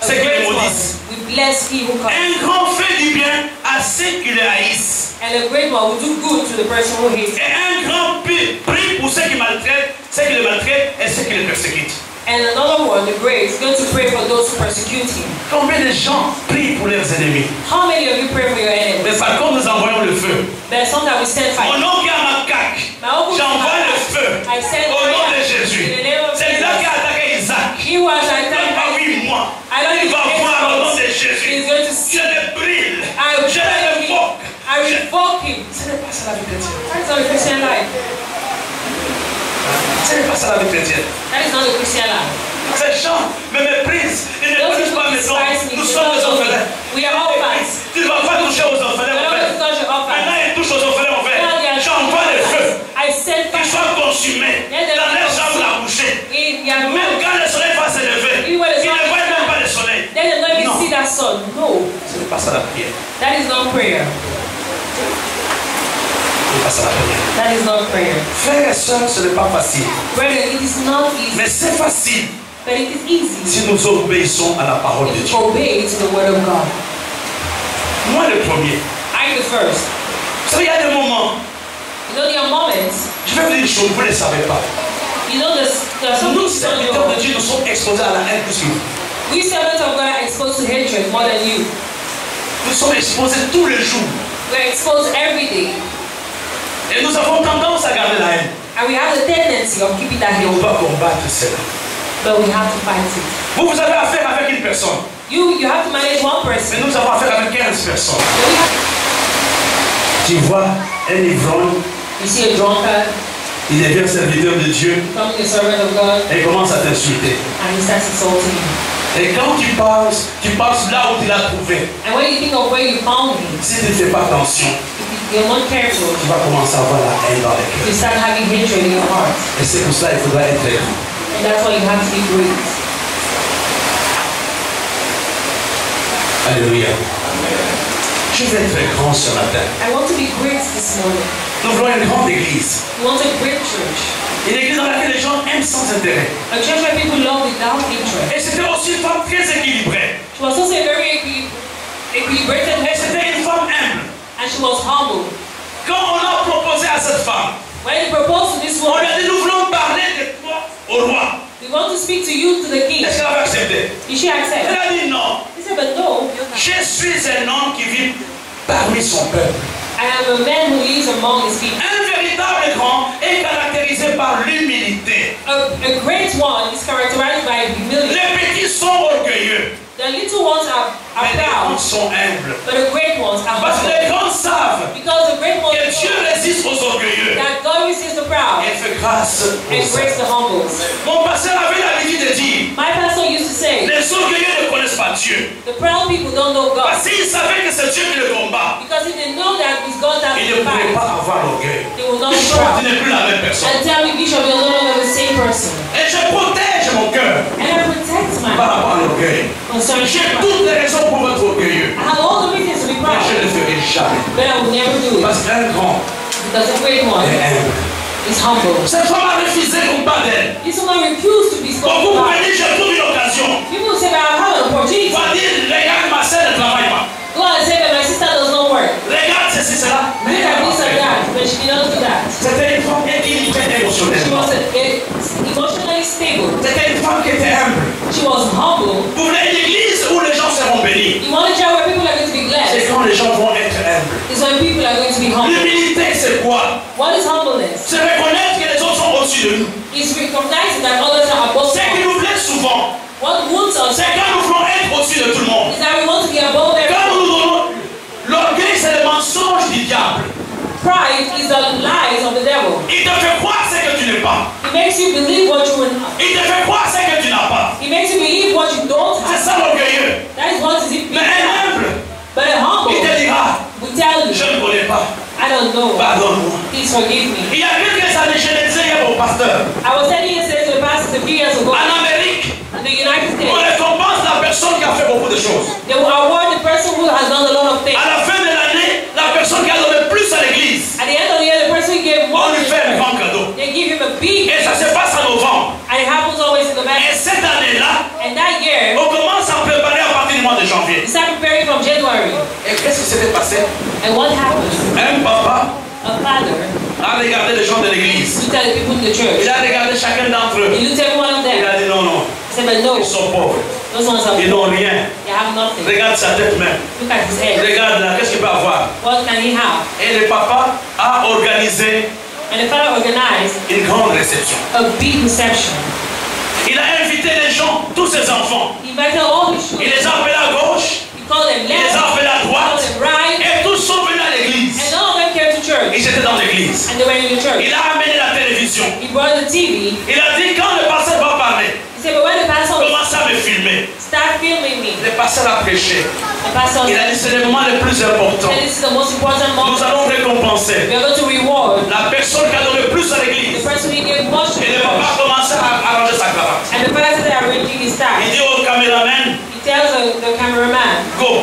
A ceux qui le great one maudissent. will bless he who comes. Un grand fait du bien à ceux qui le haïssent. And a great one will do good to the person who hates him. Et un grand prie pour ceux qui maltraitent, ceux qui le maltraitent et ceux qui le persécutent. And another one, the great, is going to pray for those who persecute him. Combien de gens prient pour leurs ennemis? How many of you pray for your enemies? Mais par contre, nous envoyons le feu. But sometimes we send Mon fire. oncle a ma caque. My uncle J'envoie le feu. I send Au nom de fire. Jésus. In the name of C'est là qui a Jesus. attaqué Isaac. He was Il attacked va by oui, moi. I don't Il va need voir au nom de He's Jésus. going to see. Je le brûle. I Je le pray him. révoque. I revoke him. Ce n'est pas ça la vie chrétienne. That's not the Christian life. Ce n'est pas ça la vie chrétienne. That is not the Christian life. Ces gens me méprisent. Ils ne Those touchent people pas mes despise enfants. me. Nous They sommes don't des know me. orphelins. We are orphans. Tu ne vas pas toucher aux orphelins, We're mon not going to frère. touch the orphans. Maintenant, ils touchent aux orphelins, mon frère. Now they are J'envoie le feu. I send Qu'ils fire soient consumés dans leur chambre à coucher. in their Même room. quand le soleil va se lever, ils ne voient même pas le soleil. Then they're not even Non. see that sun. No, Ce n'est pas ça la prière. that is not prayer. Ce n'est pas ça la prière. That is not prayer. Frères et sœurs, ce n'est pas facile. Brethren, it is not easy, Mais c'est facile but it is easy si nous obéissons à la parole de if Dieu. you obey to the word of God. Moi, le premier. I'm the first. Vous savez, il y a des moments, You know, there are moments, je vais vous dire une chose, vous ne le savez pas. you know, there are some Nous, things you don't serviteurs de know. Dieu, nous sommes exposés à la haine plus que vous. We servants of God are exposed to hatred more than you. Nous sommes exposés tous les jours. We're exposed every day. Et nous avons tendance à garder la haine. And we have the tendency of keeping that Et on hate, doit combattre cela. but we have to fight it. Vous avez affaire avec une personne. You have to manage one Mais person. nous avons affaire avec 15 personnes. Then we have, Tu vois un ivrogne, you see a drunkard, il devient serviteur de Dieu becoming a servant of God, et commence à t'insulter. and he starts insulting you. Et quand tu passes là où tu l'as trouvé, And when you think of where you found him, si tu ne fais pas attention, if you're not careful, tu vas commencer à avoir la haine dans les you cœurs. start having hatred in your heart. Et c'est pour cela qu'il faudra être grand. And that's why you have to be great. Alléluia. Je vais être grand ce matin. I want to be great this morning. Nous voulons une grande église. We want a great church. Une église dans laquelle les gens aiment sans intérêt. A church where people love without interest. Et c'était aussi une femme très équilibrée. She was also very equilibrated, Et c'était une femme humble. and she was humble. Quand on a proposé à cette femme, When he proposed to this on woman, lui a dit nous voulons parler de toi au roi. we want to speak to you, to the king. Est-ce qu'elle avait accepté? Did she accept? Elle a dit non. He said, but no, Je suis un homme qui vit parmi son peuple. I am a man who lives among his people. Un véritable grand est caractérisé par l'humilité. A great one is characterized by humility. Les petits sont orgueilleux, The little ones are mais les grands proud, sont humbles. but the great ones are Parce que humble. les grands savent Because the great ones que Dieu know résiste aux orgueilleux that God resists the proud et fait grâce and aux humbles. grace the humbles. Mon pasteur avait l'habitude de dire, My pastor used to say, les orgueilleux ne connaissent pas Dieu. the proud people don't know God. Parce qu'ils savaient que c'est Dieu qui le combat. Because if they know that it's God that Ils ne will pouvaient fight, pas avoir l'orgueil. they will not be Bishop, proud. tu n'es plus la même personne. And tell me, Bishop, you're no longer the same person. Et je protège mon cœur And I protect my par rapport à l'orgueil. concerning J'ai pride. toutes les raisons pour être orgueilleux. I have all the reasons to be Mais proud, je ne le ferai jamais. but I will never do it. Parce qu'un grand Because the great one est humble. is humble. Cette femme a refusé qu'on parle d'elle. This woman refused to be spoken Beaucoup about. m'ont dit, je trouve une occasion. People say, but I have an opportunity. Va dire, regarde, ma sœur ne travaille pas. Go and say that my sister does not work. Regarde ceci, cela. Look at this and that, but she did not do that. C'était une femme équilibrée She émotionnellement. was emotionally stable. C'était une femme qui était humble. She was humble. Vous voulez une église où les gens seront bénis. You want a job where people are going to be C'est blessed. quand les gens vont être humbles. It's when people are going to be humble. L'humilité, c'est quoi? What is humbleness? C'est reconnaître que les autres sont au-dessus de nous. It's recognizing that others are above Ce qui us. nous blesse souvent, What wounds us c'est quand nous voulons être au-dessus de tout le monde. is that we want to be above Quand everyone. nous donnons, l'orgueil, c'est le mensonge du diable. Pride is the lies of the devil. Il te fait croire ce que tu n'es pas. It makes you believe what you are not. Il te fait croire ce que tu n'as pas. It makes you believe what you don't C'est have. ça l'orgueilleux. That is what is it. Mais un humble, But a humble il te dira, will tell je you, ne connais pas. I don't know. Pardonne-moi. Please forgive me. Il y a quelques années, je le disais hier au pasteur. I was telling yesterday to the pastor a few years ago En Amérique, in the United on States, récompense la personne qui a fait beaucoup de choses. they will award the person who has done a lot of things. À la fin de l'année, la personne qui a donné plus à l'église, At the end of the year, the person who gave on more, lui fait un grand cadeau. they give him a big, Et ça se passe en novembre. and it happens always in the back. Et cette année-là, And that year, on commence à préparer à partir du mois de janvier. we start preparing from January. Et qu'est-ce qui s'était passé? And what happened? Un papa A father a regardé les gens de l'église. looked at the people in the Il church. a regardé chacun d'entre eux. He looked at every one of Il them. a dit non, non, He said, but no, ils sont pauvres. those ones are Ils poor. n'ont rien. They have nothing. Regarde sa tête même. Look at his head. Regarde là, qu'est-ce qu'il peut avoir? What can he have? Et le papa a organisé And the father organized une grande réception. a big reception. Il a invité les gens, tous ses enfants. He invited all his Il children. les a appelés à gauche, He called them il les left, a appelés à he called droite. them right, Et tous sont venus à l'église. and all of them came to church. Ils étaient dans l'église. And they were in the church. Il a amené la télévision. He brought the TV. Il a dit quand le pasteur va parler, He said, but when the pastor commence à me filmer. start filming me, Le pasteur a prêché. the pastor Il a dit said, c'est le moment le plus important. and this is the most important Nous moment. allons récompenser We are going to reward la personne qui a donné le plus à the l'église. person who gave much to Et the le papa church. a commencé à arranger sa cravate. And the pastor started arranging his Il tie. dit au caméraman, He tells the cameraman, go.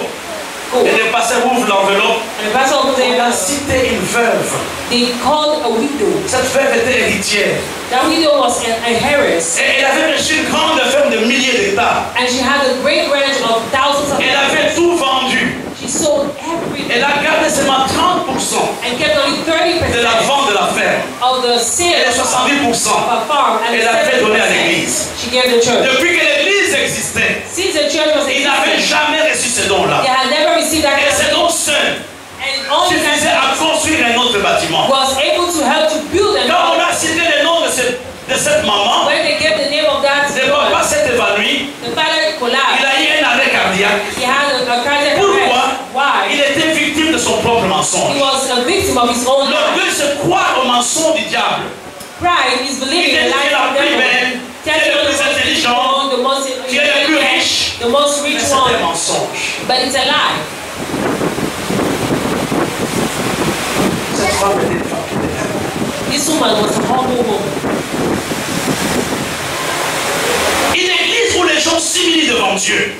go. Et le pasteur ouvre l'enveloppe. And the pastor opens the Il a envelope. cité une veuve. They called a widow. Cette veuve était héritière. That widow was a heiress. Et elle avait reçu une grande ferme de milliers d'hectares. And she had a great ranch of thousands of Elle avait acres. tout vendu. She sold everything Elle a gardé seulement 30% and kept only de la 30% vente de la ferme. of the Et sale les 70%, of a farm, and elle a fait donner à l'église. 70% she gave the church. Depuis que l'église existait, Since the church was il n'avait existing, jamais reçu ces dons-là. they had never received that Et kind ces of dons seuls and only suffisaient à construire un autre bâtiment. was able to help to build and Quand on a cité le nom de cette maman, when they gave the name of that le papa s'est évanoui. the father Il collapsed. a eu un arrêt cardiaque. He had a cardiac Pourquoi? arrest. Il Why? était victime de son propre mensonge. He was a victim of his own life. L'orgueil se croit au mensonge du diable. Pride is believing in life of the devil. Qui est le plus intelligent, qui est le plus riche. The most rich Mais c'est one. un mensonge. But it's a lie. Cette femme était une femme qui était humble. This woman was a humble woman. Une église où les gens s'humilient devant Dieu.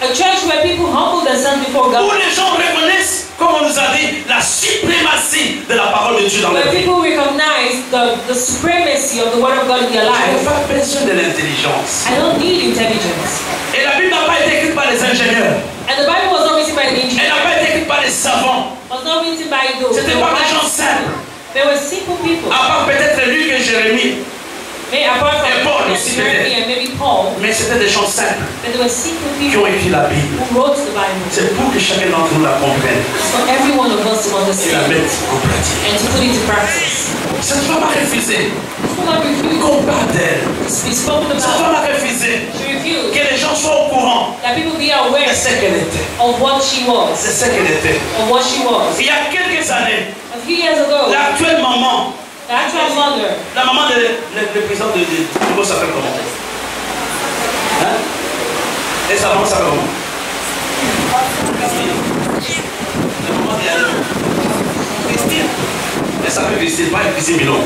A church where people humble themselves before Où God. les gens reconnaissent, comme on nous a dit, la suprématie de la parole de Dieu dans leur Where vie. people recognize the supremacy of the word of God in their Je n'ai life. pas besoin de l'intelligence. I don't need intelligence. Et la Bible n'a pas été écrite par les ingénieurs. And the Bible was not written by the Elle engineer. n'a pas été écrite par les savants. Was not written by those. C'était pas des gens simples. They were simple people. À part peut-être Luc et Jérémie. Maybe apart from Et Paul aussi, Jeremy peut-être. and maybe Paul, Mais c'était des gens simples but they were simple qui people ont écrit la Bible. who wrote the Bible. C'est pour que chacun d'entre nous la comprenne For every one of us to et la understand mette en pratique. and to put into practice. Cette femme a refusé This woman refused qu'on parle d'elle. to be spoken Cette about. femme a refusé She refused que les gens soient au courant that people be de aware ce qu'elle était. of what she C'est was. ce qu'elle était. Of what she was. Il y a quelques années, A few years ago, l'actuelle maman, the actual mother, la maman le président de Congo s'appelle comment? Hein? Et sa maman s'appelle comment? Christine. La maman de Christine. Elle s'appelle Christine, pas Christine Milon.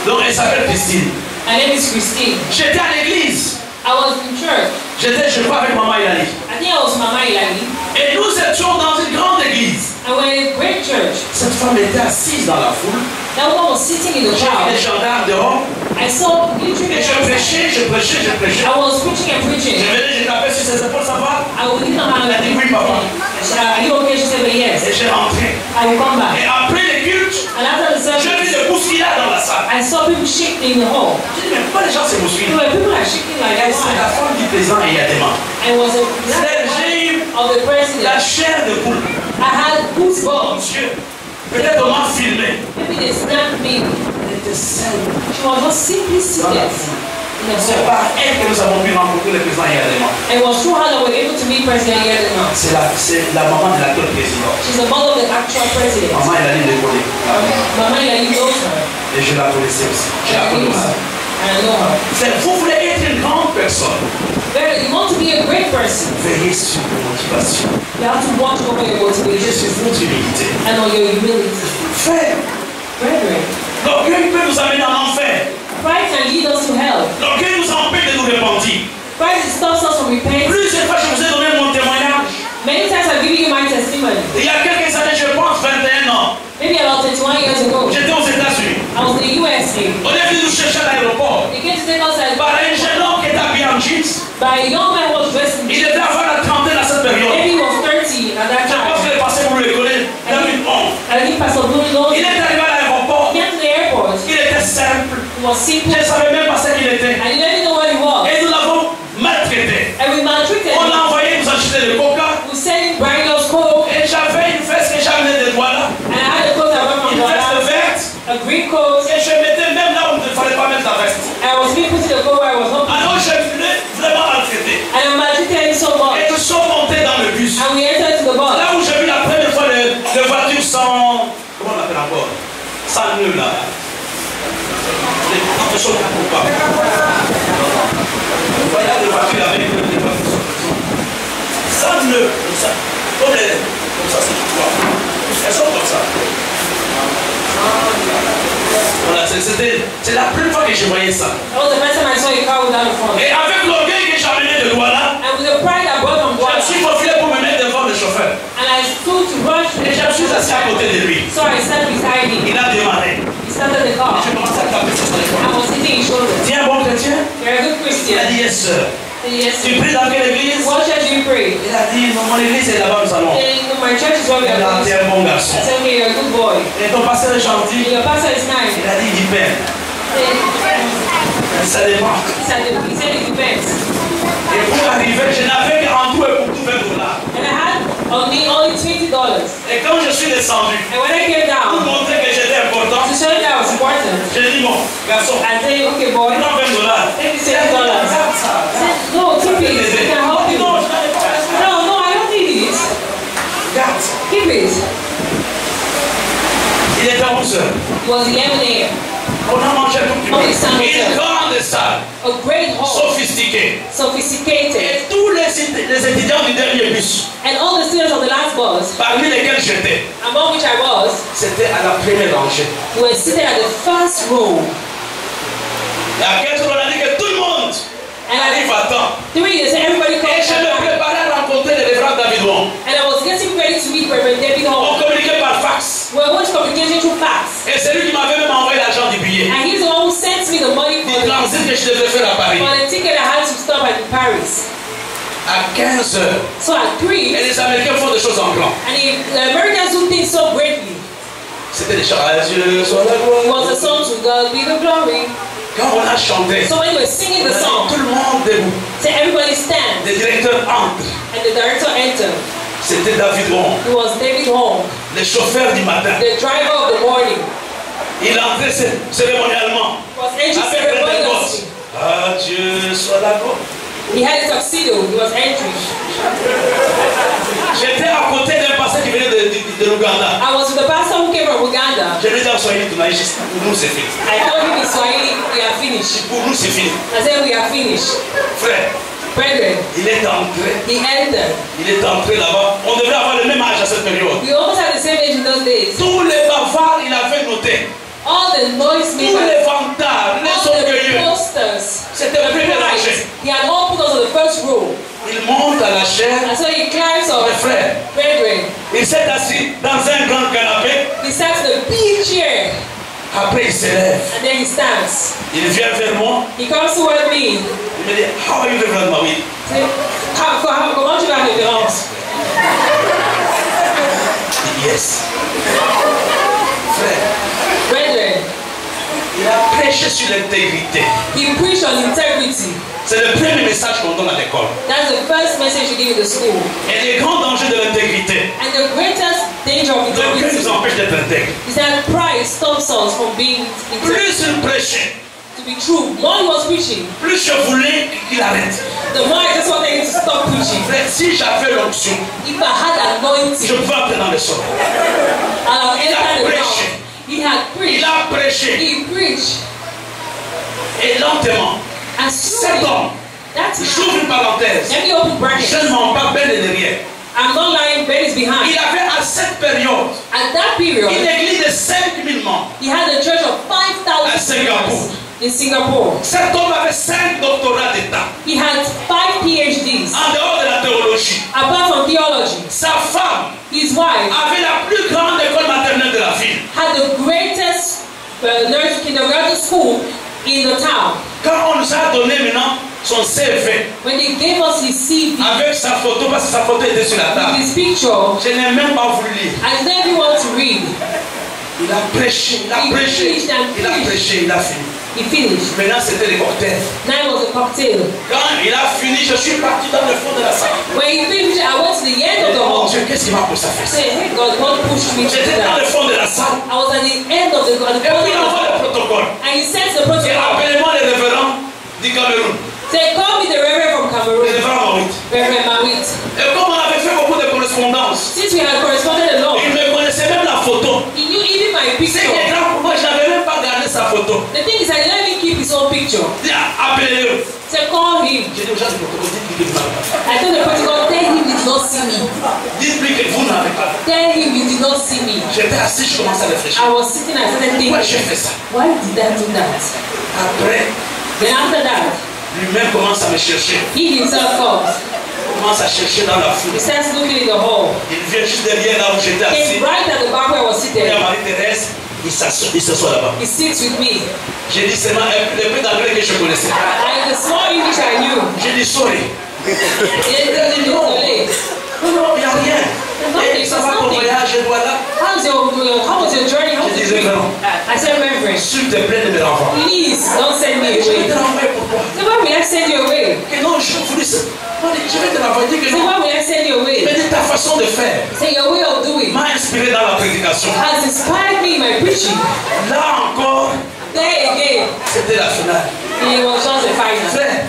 Donc elle s'appelle Christine. her name is Christine. J'étais à l'église. I was in church. J'étais, je crois, avec maman Hilali. I think I was Mama Ilani. Et nous étions dans une grande église. I went in a great church. Cette femme était assise dans la foule. That woman was sitting in the J'ai vu crowd. les gendarmes dehors. I saw literally. Et je prêchais, je prêchais, je prêchais. I was preaching and Je preaching. venais, j'ai tapé sur ses épaules, ça va? I would leave her hand. Elle a dit oui, papa. Are you okay? She said, but Et yes. j'ai rentré. I will come back. Et après les cultes, And after the j'ai vu service, des bousculades dans la salle. I saw people shaking in the hall. J'ai dit, mais pourquoi les gens se bousculent? People are shaking like Et c'est la that. femme du président et il y a des mains. I was J'ai eu of the la president. chair de poule. I had Bon goosebumps. Dieu. Peut-être on m'a filmé. Maybe they snapped me. Elle était seule She was just simply dans la seated foule. in the C'est hall. par elle que nous avons pu rencontrer le président et il y a des mains. And it was through her that we were able to meet President Yedlin. C'est la maman de l'actuel président. She's the mother of the actual president. Maman, elle a dit de coller. Mama Ilani knows her. Et je la connaissais aussi. Je la I connais knew her. aussi. And I know her. Vous voulez être une grande personne. You want to be a great person. Veillez sur vos motivations. You have to watch over your Veillez motivation sur votre humilité. and on your humility. Frère, Brethren, l'orgueil peut nous amener en enfer. pride can lead us to hell. L'orgueil nous empêche de nous repentir. Pride stops us from repenting. Plusieurs fois, je vous ai donné mon témoignage. Many times I've given you my testimony. Il y a quelques années, je pense 21 ans, Maybe about 21 years ago, j'étais aux États-Unis. I was in the USA. On est venu nous chercher à l'aéroport They came to take us at, par un jeune homme qui était habillé en jeans. by a young man who was dressed in Il devait avoir la trentaine à cette période. maybe he was 30 at that Je pense time. que le pasteur vous le connaissez. Il a une honte. I think Pastor Blue knows. Il est arrivé à l'aéroport. He came to the airport. Il était simple. He was simple. Je ne savais même pas ce qu'il était. And you didn't know what he was. Et nous l'avons maltraité. And we maltreated On him. l'a envoyé nous acheter le coca. We sent him buying us coke. Et j'avais une veste que j'amenais de Douala. And I had a coat I brought from Une veste Douala. verte. A green coat. Et je mettais même là où il ne fallait pas mettre la veste. I was being put in the coat where I was not. Alors je voulais vraiment maltraiter. And I maltreated him so much. Et nous sommes montés dans le bus. And we entered to the bus. Là où j'ai vu la première fois les voitures sans... Comment on appelle encore? Sans nœud là. Les voitures ne coupent pas. Vous voyez des voitures avec des voitures sans nœud. Comme ça. Comme ça, c'est tout quoi. Elles sont comme ça. Voilà, c'est la première fois que je voyais ça. That was the first time I saw a car without a front. Et avec l'orgueil que j'ai amené de Douala, And with the pride I brought from je me Douala. suis faufilé pour me mettre devant le chauffeur. And I stood to rush. Et je me suis assis à côté de lui. So I sat beside him. Il a démarré. He started the car. Je commençais à taper sur son I épaule. was hitting his shoulder. Tiens, bon chrétien. You're a good Il a Christian. dit yes, sir. I said, yes, Tu sir. pries dans quelle église? What church do you pray? Il a dit, non, mon église est là-bas, nous allons. And my church is where we Il are a going. dit, un bon garçon. I said, okay, you're a good boy. Et ton pasteur est gentil. Your pastor is nice. Il a dit, il peine. Ça dépend. He said it depends. Et pour arriver, je n'avais qu'en tout et pour tout $20. And I had on me only $20. Et quand je suis descendu, And when I came pour down, montrer que j'étais important, to show you that I was important, j'ai dit, bon, garçon, I said, okay, boy, prends $20. take the $20. Regarde ça. I said, no, keep it. I can help you. Non, je n'avais pas besoin. No, I don't need it. Regarde. Keep it. Il était 11 heures. It was 11 a.m. On a mangé tout Of the Istanbul une Hotel. grande salle, A great hall, sophistiquée. sophisticated, Et tous les étudiants du dernier bus, and all the students of the last bus, parmi lesquels j'étais, among which I was, c'était à la première rangée. were seated at the first row. Et à 15 heures, on a dit que tout le monde And arrive à temps. 3 years, everybody Et je me came. préparais à rencontrer le révérend David Wong. And I was getting ready to meet Reverend David On Hall. communiquait par fax. We were always communicating through fax. Et c'est lui qui m'avait même envoyé l'argent du billet. And he's the one who sent me the money Du for transit que je devais faire à Paris. the ticket I had to stop at Paris. À 15 heures. So at 3, Et les Américains font des choses en grand. and the Americans do things so greatly. C'était des chants. À Dieu soit la It gloire. was a song to God be the glory. Quand on a chanté, So when they were singing the tout song, le monde debout. say everybody stand, Les directeurs entrent. and the director entered. C'était David Wong, It was David Hall, le chauffeur du matin. the driver of the morning. Il entrait cérémonialement. He was entering Avec les ceremoniously. gosses. À Dieu soit la gloire. He had a tuxedo. He was entering. J'étais à côté d'un pasteur qui venait de l'Ouganda. I was with the pastor who came from Uganda. Je lui ai dit en Swahili, pour nous c'est fini. I told him in Swahili, we are finished. Pour nous c'est fini. I said, we are finished. Frère, Brethren, il est entré. he entered. Il est entré là-bas. On devait avoir le même âge à cette période. We almost had the same age in those days. Tous les bavards, il avait noté. All the noise Tous makers, les vantards, les all the orgueilleux. posters, C'était le premier rangé. he had all put us on the first row. Il monte à la chair. And so he climbs up. Mes frères, Brethren, il s'est assis dans un grand canapé. he sat in a big chair. Après, il se lève. And then he stands. Il vient vers moi. He comes toward me. Il me dit, how are you, Reverend Maui? Say, comment tu vas, révérence? Yes. Frère, Brethren, il a prêché sur l'intégrité. he preached on integrity. C'est le premier message qu'on donne à l'école. That's the first message you give in the school. Et les grands dangers de l'intégrité. And the greatest danger of Donc, qu'est-ce qui integrity nous empêche d'être intègres? is that pride stops us from being integrity. Plus il prêchait, To be true, more he was preaching, plus je voulais qu'il arrête. the more I just wanted him to stop preaching. Frère, si j'avais l'option, If I had je anointing, peux entrer dans le sol. I'd have Il a entered the prêché. ground. He had Il preached. a prêché. He preached. Et lentement, And cet slowly, homme, that's j'ouvre une parenthèse. let me open Je brackets. ne mens pas, Ben est derrière. I'm not lying, Ben is behind. Il avait à cette période At that une period, église de 5000 membres. he had a church of 5,000 À Singapour. members in Singapore. Cet homme avait 5 doctorats d'État. He had 5 PhDs. En dehors de la théologie. Apart from theology, Sa femme his wife avait la plus grande école maternelle de la ville. had the greatest kindergarten school in the town. Quand on nous a donné maintenant son CV When they gave us his CV avec sa photo, parce que sa photo était sur la with table, his picture, je n'ai même pas voulu lire. I didn't even want to read. Il a prêché, il a prêché, il a prêché, il a fini. He finished. Maintenant c'était les cocktails. Now it was a cocktail. Quand il a fini, je suis parti dans le fond de la salle. When he finished, I went to the end of the Oh hall. Dieu, qu'est-ce qui m'a poussé à I faire ça? said, hey God, what pushed me to do J'étais dans le that? fond de la salle. I was at the end of the Et puis il envoie le protocole. and he sent the Et protocol. appelez-moi le révérend du Cameroun. Say, call me the Reverend from Le Cameroon, révérend Maurice. Reverend Mawit. Et comme on avait fait beaucoup de correspondances, Since we had corresponded a lot, il me connaissait même la photo. he knew even my C'est picture. que grand pour moi, je n'avais même pas gardé sa photo. The thing is, I let him keep his own picture. Il a appelé-le. Say, call him. J'ai dit aux gens du protocole, dites-lui que vous n'avez pas. I told the protocol, tell him you did not see me. Dites-lui que vous n'avez pas. Tell him you did not see me. J'étais assis, je commençais à réfléchir. I was sitting and started Pourquoi thinking, j'ai fait ça? why did I do that? Après, Then after that, lui-même commence à me chercher. he himself comes. Il commence à chercher dans la foule. He starts looking in the hall. Il vient juste derrière là où j'étais assis. Came right at the bar where I was Et seated. à Marie-Thérèse, il s'assoit là-bas. He sits with me. J'ai dit seulement le peu d'anglais que je connaissais. And the small English I knew. J'ai dit sorry. He said, désolé. Non, il n'y a rien. Et ça va ton voyage, je dois là. How was your journey? How was Je your disais trip? non. I said, Reverend, S'il te plaît, ne me renvoie. please don't send me Je vais te away. renvoyer pourquoi? So why will I send you away? Que non, je voulais ça. Je vais te renvoyer. Il dit que So non. why will I send you away? Mais de ta façon de faire Say your way of doing m'a inspiré dans la prédication. has inspired me in my preaching. Là encore, There again, c'était la finale. it was just the final. Frère,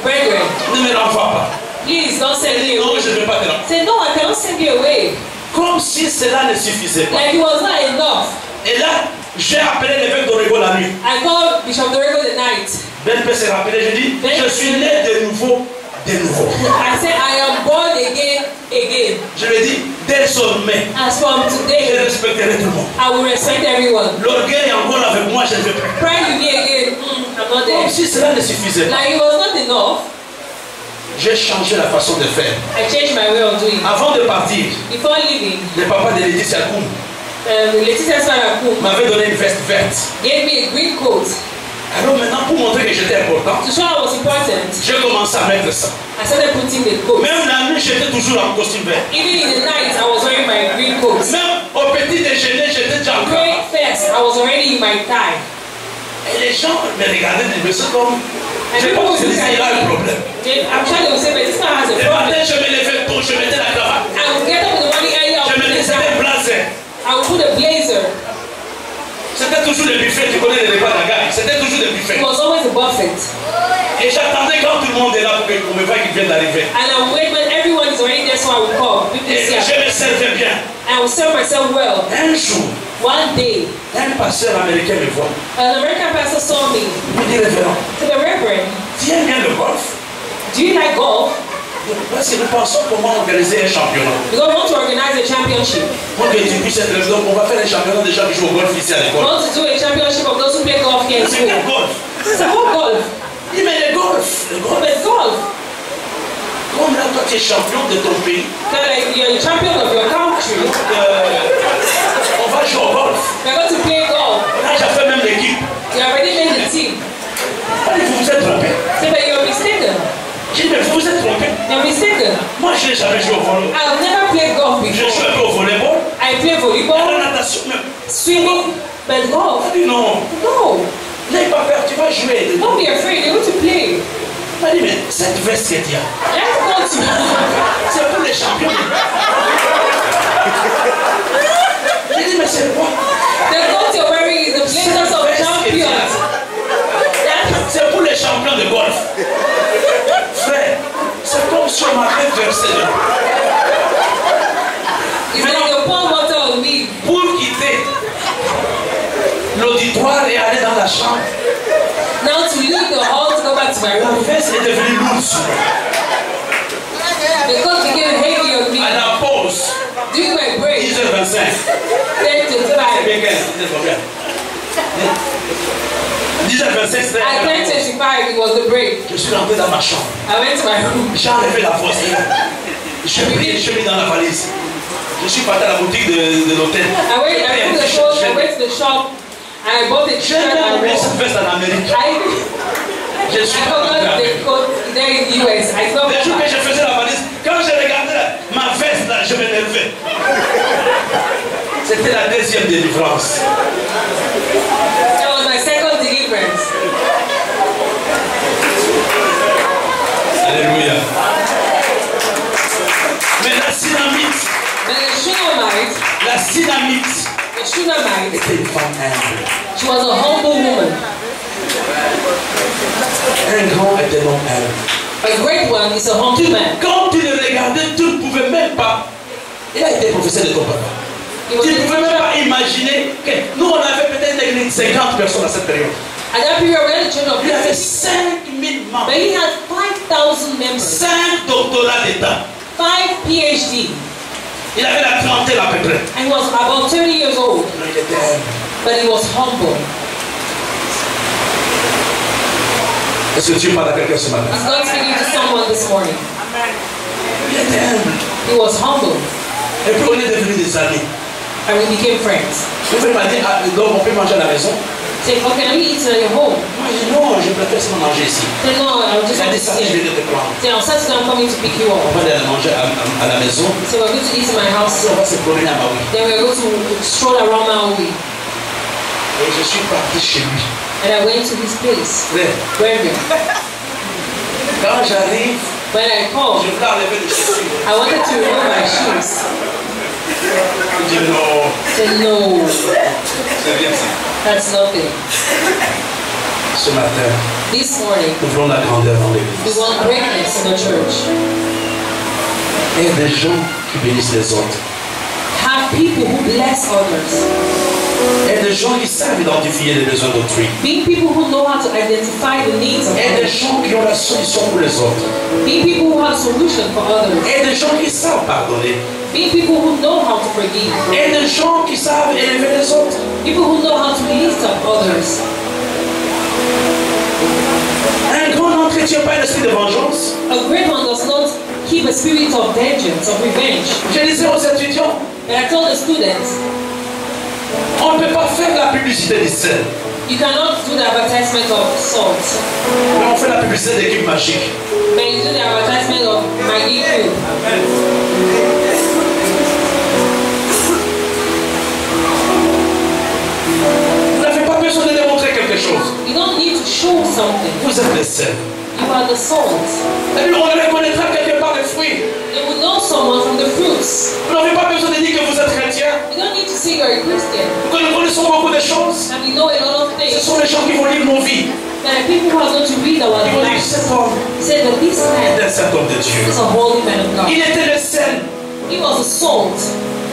Brethren, ne me renvoie pas. please don't send me Non, away. je ne vais pas te renvoyer. Say no, I cannot send you away. Comme si cela ne suffisait pas. Like it was not enough. Et là, J'ai appelé l'évêque d'Orego la nuit. I called Bishop Dorego the night. Ben peut se rappeler, je dis, je suis né de nouveau, de nouveau. I said, I am born again, again. Je lui dis, désormais, As from je today, respecterai tout le monde. I will respect everyone. L'orgueil encore avec moi, je ne veux pas. Pride with me again, I'm not Comme there. si cela ne suffisait pas. Like it was not enough. J'ai changé la façon de faire. I changed my way of doing. Avant de partir, Before leaving, le papa de Laetitia Koum Laetitia Sarakou m'avait donné une veste verte. gave me a green coat Alors maintenant, pour montrer que j'étais important, to show I was important. j'ai commencé à mettre ça. I started putting the coat. Même la nuit, j'étais toujours en costume vert. Even in the night, I was wearing my green coat. Même au petit déjeuner, j'étais déjà en cravate. Breakfast, I was already in my tie. Et les gens me regardaient de me comme... And Je people pense would que look il a un at me. problème. I'm sure they would say, but this man has a Le problem. matin, je me levais tôt, je mettais la cravate. I would get up in the morning early, I Je would put mettais this des on. blazers. I would put a blazer. C'était toujours le buffet, tu connais les repas de la gare. C'était toujours le buffet. It was always a buffet. Et j'attendais quand tout le monde est là pour me voir qu'il vient d'arriver. And I would wait when everyone is already there, so I would come. People Et see je me servais bien. I would serve myself well. Un jour, One day, un pasteur américain me voit. an American pastor saw me. Il me dit, révérend, To the Reverend, tu aimes bien le golf? do you like golf? Parce que nous pensons comment organiser un championnat. Because we want to organize a championship. Pour que tu puisses être donc on va faire un championnat des gens qui jouent au golf ici à We l'école. want to do a championship of those who play golf here in C'est quel school. golf? It's about golf. Il dit, mais le golf, But golf, comme là, toi tu es champion de ton pays, they're like you're a champion of your country. on va jouer au golf. We're going to play golf. Là, j'ai fait même l'équipe. You already made the team. Vous vous êtes trompé. Say, but you're mistaken. J'ai dit, mais vous vous êtes trompé. You're mistaken. Moi, je n'ai jamais joué au volley. I've never played golf Je before. joue un peu au volleyball. I play À volleyball, la natation même. swimming, but golf. Il dit, non, No. n'aie pas peur, tu vas jouer. Don't be afraid. You're going to play. Il m'a dit, mais cette veste que tu as, Let's go to. c'est pour les champions. J'ai dit, mais c'est quoi? The coat you're wearing is the blazers of champions. C'est pour les champions de golf. Frère, c'est comme si on m'avait versé là. It's like you pour water on me. Pour quitter l'auditoire et aller dans la chambre, Now to leave the hall to go back to my la room. veste est devenue lourde sur moi. The coat became heavy on me. À la pause, During my break, 10h25. 10 to 5. C'est bien qu'elle, c'est combien? 10h25, c'était. At 10:25, it was the break. Je suis rentré dans ma chambre. I went to my room. J'ai enlevé la voix. Je suis mis dans la valise. Je suis parti à la boutique de l'hôtel. I went to the shop. I went to the shop and I bought the J'ai t-shirt and oublié wore. cette veste en Amérique. I Je suis forgot the coat there in the US. I forgot le jour que that. je faisais la valise, quand je regardais ma veste là, je m'énervais. C'était la deuxième délivrance. That was my second deliverance. Alléluia. Mais la Sunamite, But la Sunamite the Shunammite, était une femme humble. she was a humble woman. Un grand était un homme humble. A great one is a humble man. Quand tu le regardais, tu ne pouvais même pas. Il a été professeur de ton papa. He was Tu ne pouvais même a pas imaginer que nous, on avait peut-être une église de 50 personnes à cette période. At that period, we had a church of Il avait 50, 5000 membres, but he had 5,000 members, 5 doctorats d'État. 5 PhD, Il avait la trentaine à peu près. and he was about 30 years old, Mais il était humble. but he was humble. Est-ce que tu parles à quelqu'un ce matin? Is God speaking to someone this morning? Il était humble. He was humble, Et puis on est devenus des amis. and we became friends. Il m'a dit, ah, donc on peut manger à la maison. Say, oh, can we eat at your home? Moi j'ai dit, non, je préfère seulement manger ici. Say, no, I'll just Il a have dit to ça, je stay. vais te prendre. Say, on Saturday, I'm coming to pick you On up. va aller manger à la maison. So we're going to eat in my house. On va se promener à Maui. Then we're going to stroll around Maui. Et je suis parti chez lui. And I went to his place, Frère, Reverend. quand j'arrive, When I je called, voulais enlever les chaussures. I wanted to remove my shoes. Il dit non, Said, no, c'est rien ça. that's nothing. Ce matin, This morning, nous voulons la grandeur dans we l'église. want greatness in the church. Et des gens qui bénissent les autres. Have people who bless others. Et des gens qui savent identifier les besoins d'autrui. Being people who know how to identify the needs of Et des others. gens qui ont la solution pour les autres. Being people who have solution for others. Et des gens qui savent pardonner. Being people who know how to forgive. Et des gens qui savent élever les autres. People who know how to lift up others. Un grand n'entretient pas un esprit de vengeance. A great one does not keep a spirit of vengeance, of revenge. Je disais aux étudiants, And I told the students, on ne peut pas faire la publicité du sel. you cannot do the advertisement of salt, Mais on fait la publicité d'équipe magique. but you do the advertisement of Maggie Cube. Vous n'avez pas besoin de démontrer quelque chose. You don't need to show something. Vous êtes le sel. You are the salt. Et puis on reconnaîtra quelque part les fruits. You will know someone from the fruits. Vous n'avez pas besoin de dire que vous êtes chrétien. You don't need to say you're a Christian. Nous connaissons beaucoup de choses. And we know a lot of Ce things. sont les gens qui vont lire nos vies. There are people who are going to read our Ils vont dire lives. cet homme Say that this man est un saint homme de Dieu. is a holy man of God. Il était le sel. He was a salt.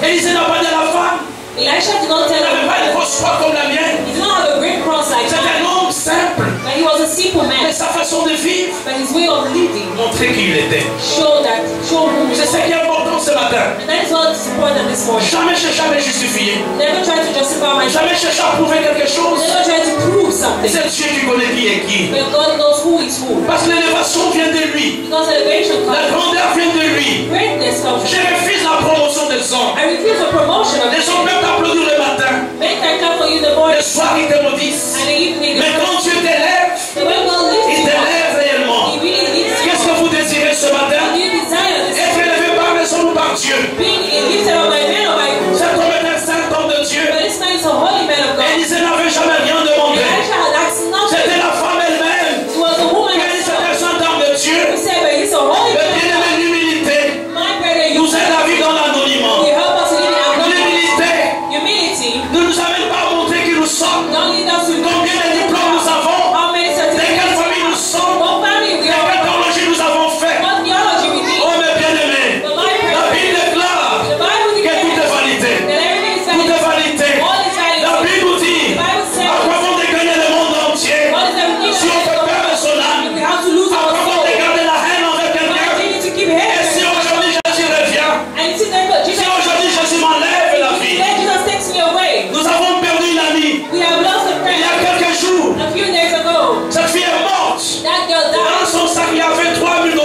Élisée n'a pas de la femme. Elisha did not Il tell n'avait pas une him grosse foi comme la mienne. he did not have a great cross like C'est un mine, homme simple. but he was a simple man. Mais sa façon de vivre But his way of living montrait qui il était. show who he C'est ce was. qui est important ce matin. And that is what's important this morning. Jamais chercher à me justifier. Never try to justify myself. Jamais chercher à prouver quelque chose. Never try to prove something. C'est Dieu qui connaît qui est qui. But God knows who is who. Parce que l'élévation vient de lui. Because elevation La comes. grandeur vient de lui. Greatness comes. Je refuse la promotion des hommes. I refuse the promotion of Les hommes peuvent t'applaudir le matin. men can clap for you in the morning Le soir, ils te maudissent. and the evening. Mais quand Dieu t'élève, But when God il lifts you up, t'élève réellement. He really lifts you Qu'est-ce que vous désirez ce up. matin? Do you desire this? Être élevé par les hommes ou par Dieu. Being lifted up by men or by God? Cet homme est un saint homme de Dieu. But this man is a holy man of God. Élisée n'avait jamais rien demandé. Elisha had asked C'était nothing. la femme elle-même It was a woman qui a dit c'est un herself saint homme de Dieu. who said, but he's a holy Le man. bien-aimé, l'humilité My brother, you nous aide à vivre dans l'anonymat. help us live in our L'humilité humility. ne nous amène pas à montrer qui nous sommes. Don't lead us to Combien de diplômes nous avons? how many De quelle certificates, famille nous sommes? what family we De are, quelle théologie nous avons fait? what theology we need. Oh mes bien-aimés, But my la brother, Bible déclare the Bible que tout est declares vanité. that everything is Tout est vanity. vanité. All is La vanity. Bible nous dit, The Bible à says, quoi bon de gagner le monde entier? what is everything Si on fait perdre son âme, we have to lose à our quoi bon soul? de garder la haine envers Why quelqu'un? do you need to keep Et hatred? si aujourd'hui Jésus revient, And you see that si Jesus, aujourd'hui Jésus m'enlève la vie, then Jesus takes me away. nous avons perdu une amie. We have lost a Il y a friend quelques jours, a few days ago. cette fille est morte. That girl Dans died. son sac, il y avait $3 000.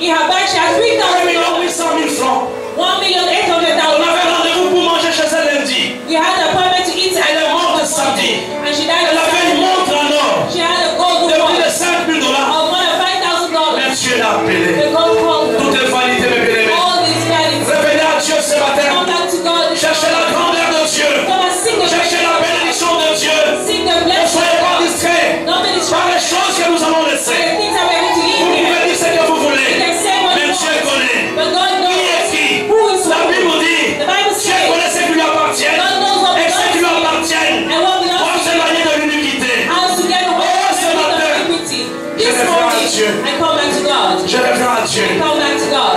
In her bag, she had 1 $3,000. 800 000 francs. On 1,800,000. avait rendez-vous pour manger chez elle lundi. We had an appointment to eat Elle est morte samedi. and she died Elle on avait une Saturday. montre en or She had a gold de plus watch de $5 000. of more than $5,000. Mais Dieu l'a appelé. The gold called her. Tout est vanité, mes bien-aimés. All these values. Revenez à Dieu ce Come matin. back to God. Cherchez la grandeur de Dieu. Come and sing the Cherchez la bénédiction de Dieu. Sing the Ne blessing. soyez pas distraits Not many par les choses que nous avons the laissées. things that we're going to Vous eat. pouvez dire ce que vous voulez. You can say what Mais you Dieu want. connaît. But God Qui est knows qui? who is La who. Bible dit. The Bible Dieu says, connaît ce qui lui appartient. God knows what Et ce qui lui belongs to appartient. you and what Doit belongs to you. s'éloigner de l'iniquité. How to get away from the spirit of iniquity. This reviens à morning, Dieu. I come back to God. Je reviens à Dieu. I come back to God.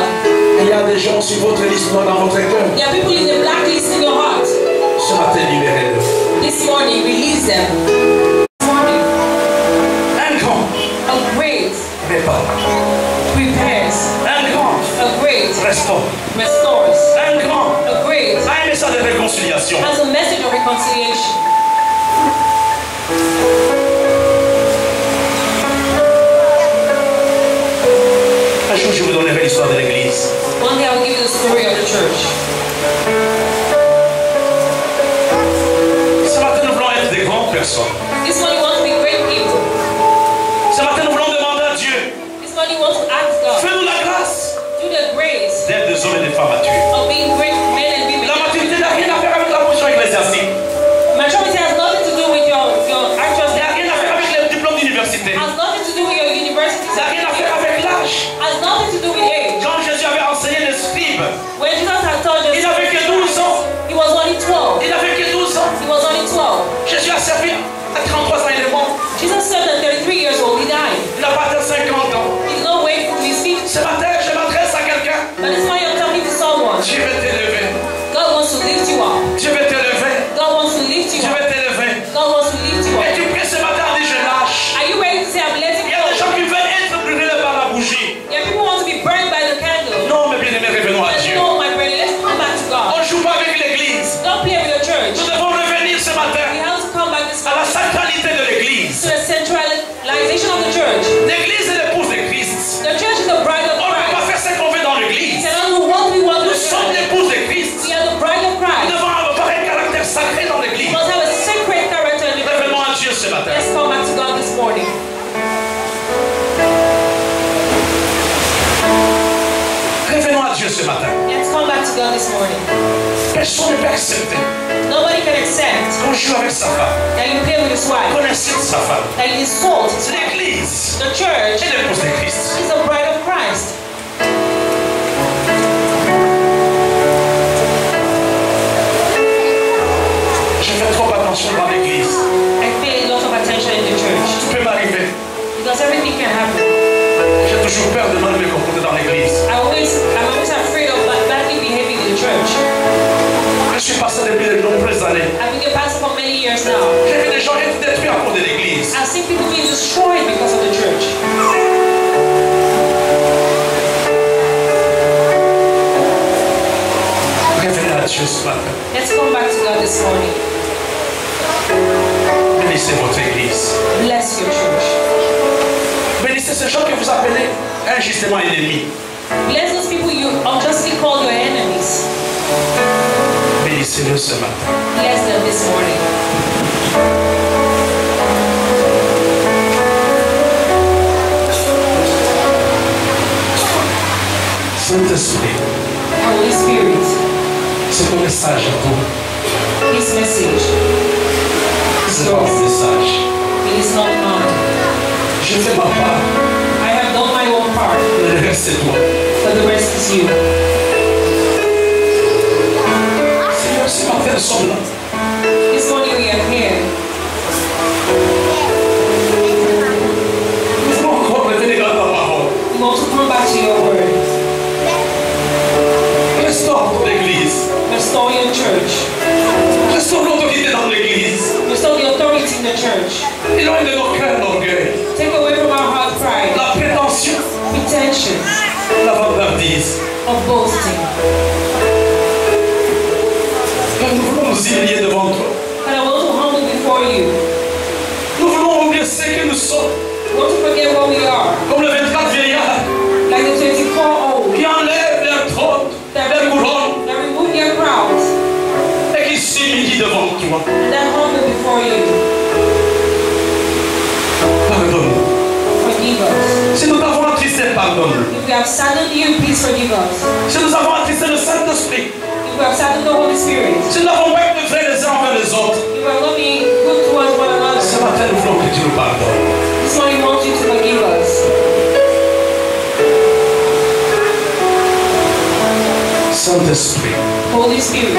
Il y a des gens sur votre liste dans votre cœur. There are people in the blacklist in your heart. Ce matin, libérez-le. This morning, release them. This morning, Un grand a great répare. prepares, Un grand a great restaure. restores, Un grand a great a un message de réconciliation. has a message of reconciliation. Un jour, je vous donnerai l'histoire de l'église. One day I will give you the story of the church. Ce matin, nous voulons être des grandes personnes. This morning we want to be great people. Ce matin, nous voulons demander à Dieu, This morning we want to ask God, fais-nous la grâce do the grace d'être des hommes et des femmes matures. of being great men and women. La maturité n'a rien à faire avec la position ecclésiastique. Maturity has nothing to do with your Il actual n'a rien à faire avec le diplôme d'université. has nothing to do with your university Il n'a rien à faire certificate. avec l'âge. Has nothing to do with age. Quand Jésus avait enseigné les scribes, When Jesus had told us il n'avait que 12 ans. he was only 12. Il n'avait que 12 ans. He was only 12. Jésus a servi à 33 ans, il est mort. Jesus served at 33 years old, he died. Il n'a pas atteint 50 ans. He did not wait till he's 50. Ce matin, je m'adresse à quelqu'un. But this morning I'm talking to someone. Dieu veut t'élever. God wants to lift you up. Dieu veut t'élever. God wants to lift you Dieu to God this morning. Personne ne peut accepter Nobody can accept qu'on joue avec sa femme, that you play with his wife, qu'on insulte sa femme. that you insult his C'est wife. l'église. The church C'est l'épouse de Christ. is the bride of Christ. Je fais trop attention dans l'église. I pay a lot of attention in the church Tout peut m'arriver. because everything can happen. J'ai toujours peur de mal me comporter dans l'église. I'm always afraid of badly behaving in the church. Je suis pasteur depuis de nombreuses années. I've been a pastor for many years now. J'ai vu des gens être détruits à cause de l'église. I've seen people being destroyed because of the church. Revenez à Dieu ce matin. Let's come back to God this morning. Bénissez votre église. Bless your church. Bénissez ces gens que vous appelez injustement ennemis. Bless those people you unjustly call your enemies. Bénissez-le ce matin. Bless them this morning. Saint-Esprit, Holy Spirit, c'est ton message à vous. this message is C'est ton yours. message. It is not mine. Je fais ma part. I have done my own part, Le reste c'est toi. but the rest is you. Seigneur, ce matin nous sommes là. This morning we are here. Nous voulons encore revenir dans ta parole. We want to come back to your word. Restaure ton église. Restore your church. Restaure l'autorité dans l'église. Restore the authority in the church. Éloigne de nos cœurs l'orgueil, Take away from our heart pride, la prétention, pretension, la vantardise. of boasting. Nous voulons nous humilier devant toi. And I want to humble before you. Nous voulons oublier ce que nous sommes. We want to forget what we are. Comme le 24 vieillard Like the 24 old qui enlève leur trône, leur couronne that remove their crowns et qui s'humilie devant toi. and then humble before you. Pardonne-nous. Forgive us. Si nous t'avons attristé, pardonne-nous. If we have saddened you, please forgive us. Si nous avons attristé le Saint-Esprit, If we have saddened the Holy Spirit, si nous n'avons pas été vrais les uns envers les autres, if we are not being good towards one ce another, matin nous voulons que tu nous pardonnes. this morning we want you to forgive us. Saint-Esprit, Holy Spirit,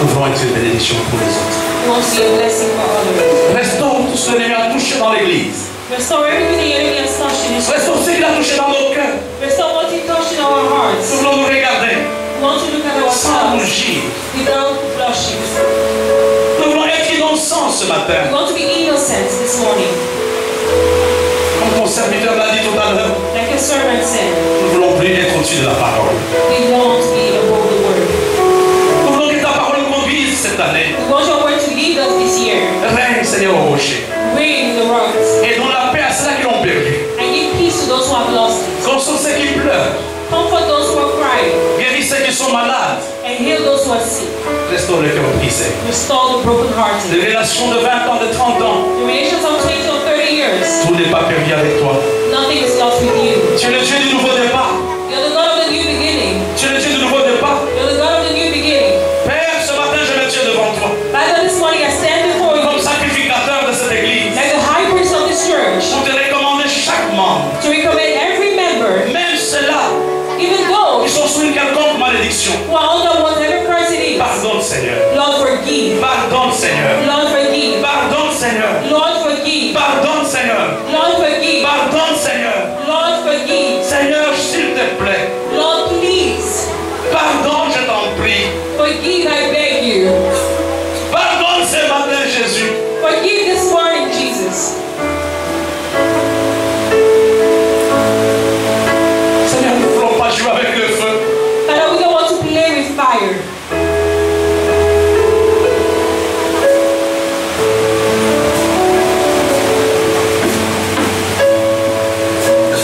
nous voulons être une bénédiction pour les autres. we want to be a blessing for others. Restaure tout ce que l'ennemi a touché dans l'église. Restore everything the enemy has touched in his life. Restaure ce qu'il a touché dans nos cœurs. Restore what he touched in our Nous hearts. voulons nous regarder We want to look at sans ourselves rougir. without blushing. Nous voulons être innocents ce We matin. want to be innocent this morning. Comme ton serviteur l'a dit tout à l'heure, Like a servant said, nous ne voulons plus être au-dessus de la parole. we want to be above the word. Nous voulons que ta parole nous conduise cette année. We want your word to lead us this year. Règne, Seigneur, au rocher. Bring the rocks Et donne la paix à ceux qui l'ont perdu. and give peace to those who have lost it. Console ceux qui pleurent. Comfort those who are crying Guéris ceux qui sont malades. and heal those who are sick. Restaure le cœur brisé. Restore the brokenhearted. Des relations de 20 ans, de 30 ans. The relations of 20 or 30 years, Tout n'est pas perdu avec toi. nothing is lost with you. Tu es le Dieu du nouveau départ. You're the God of the new beginning. Tu es le Dieu du nouveau départ. You're the God of the new beginning. Père, ce matin, je me tiens devant toi. Father, this morning I stand before you Comme sacrificateur de cette église. like the high priest of this church Pour te recommander chaque membre. to recommend every member, Même ceux-là even those qui sont sous une quelconque malédiction. who are under whatever curse it is. Pardonne, Seigneur. Lord, forgive. Pardonne, Seigneur. Lord, forgive. Pardonne, Seigneur. Lord, forgive. Pardonne, Seigneur. Lord, forgive. Pardonne, Seigneur. Lord, forgive. Seigneur, s'il te plaît. Lord, please. Pardonne, je t'en prie. Forgive, I beg you. Pardonne ce matin, Jésus. Forgive this morning, Jesus. Seigneur, nous ne voulons pas jouer avec le feu. Father, we don't want to play with fire.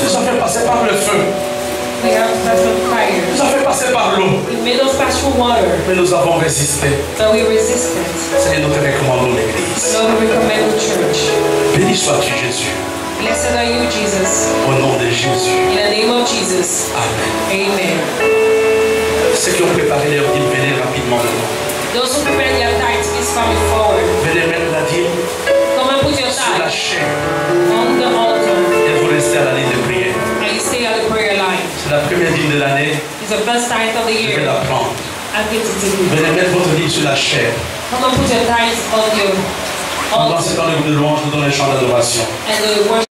Nous avons fait passer par le feu. We have to pass through fire. Nous avons fait passer par l'eau. We made us pass through water, Mais nous avons résisté. but we resisted. Seigneur, nous te recommandons l'église. Lord, we recommend the church. Béni sois-tu, Jésus. Blessed are you, Jesus. Au nom de Jésus. In the name of Jesus. Amen. Amen. Ceux qui ont préparé leur dîme, venez rapidement devant. Those who prepare their tithes, please come forward. Venez mettre la dîme Come and put your sur la tithe chaîne on the altar et vous restez à la ligne de prière. and you stay on the prayer line. C'est la première dîme de l'année. It's the first tithe of the Je vais year. la prendre. I'll give it to you. Venez mettre votre dîme sur la chaîne. Come and put your tithes on your Pendant altar ce temps de louange, nous donnons les chants d'adoration. and the worship.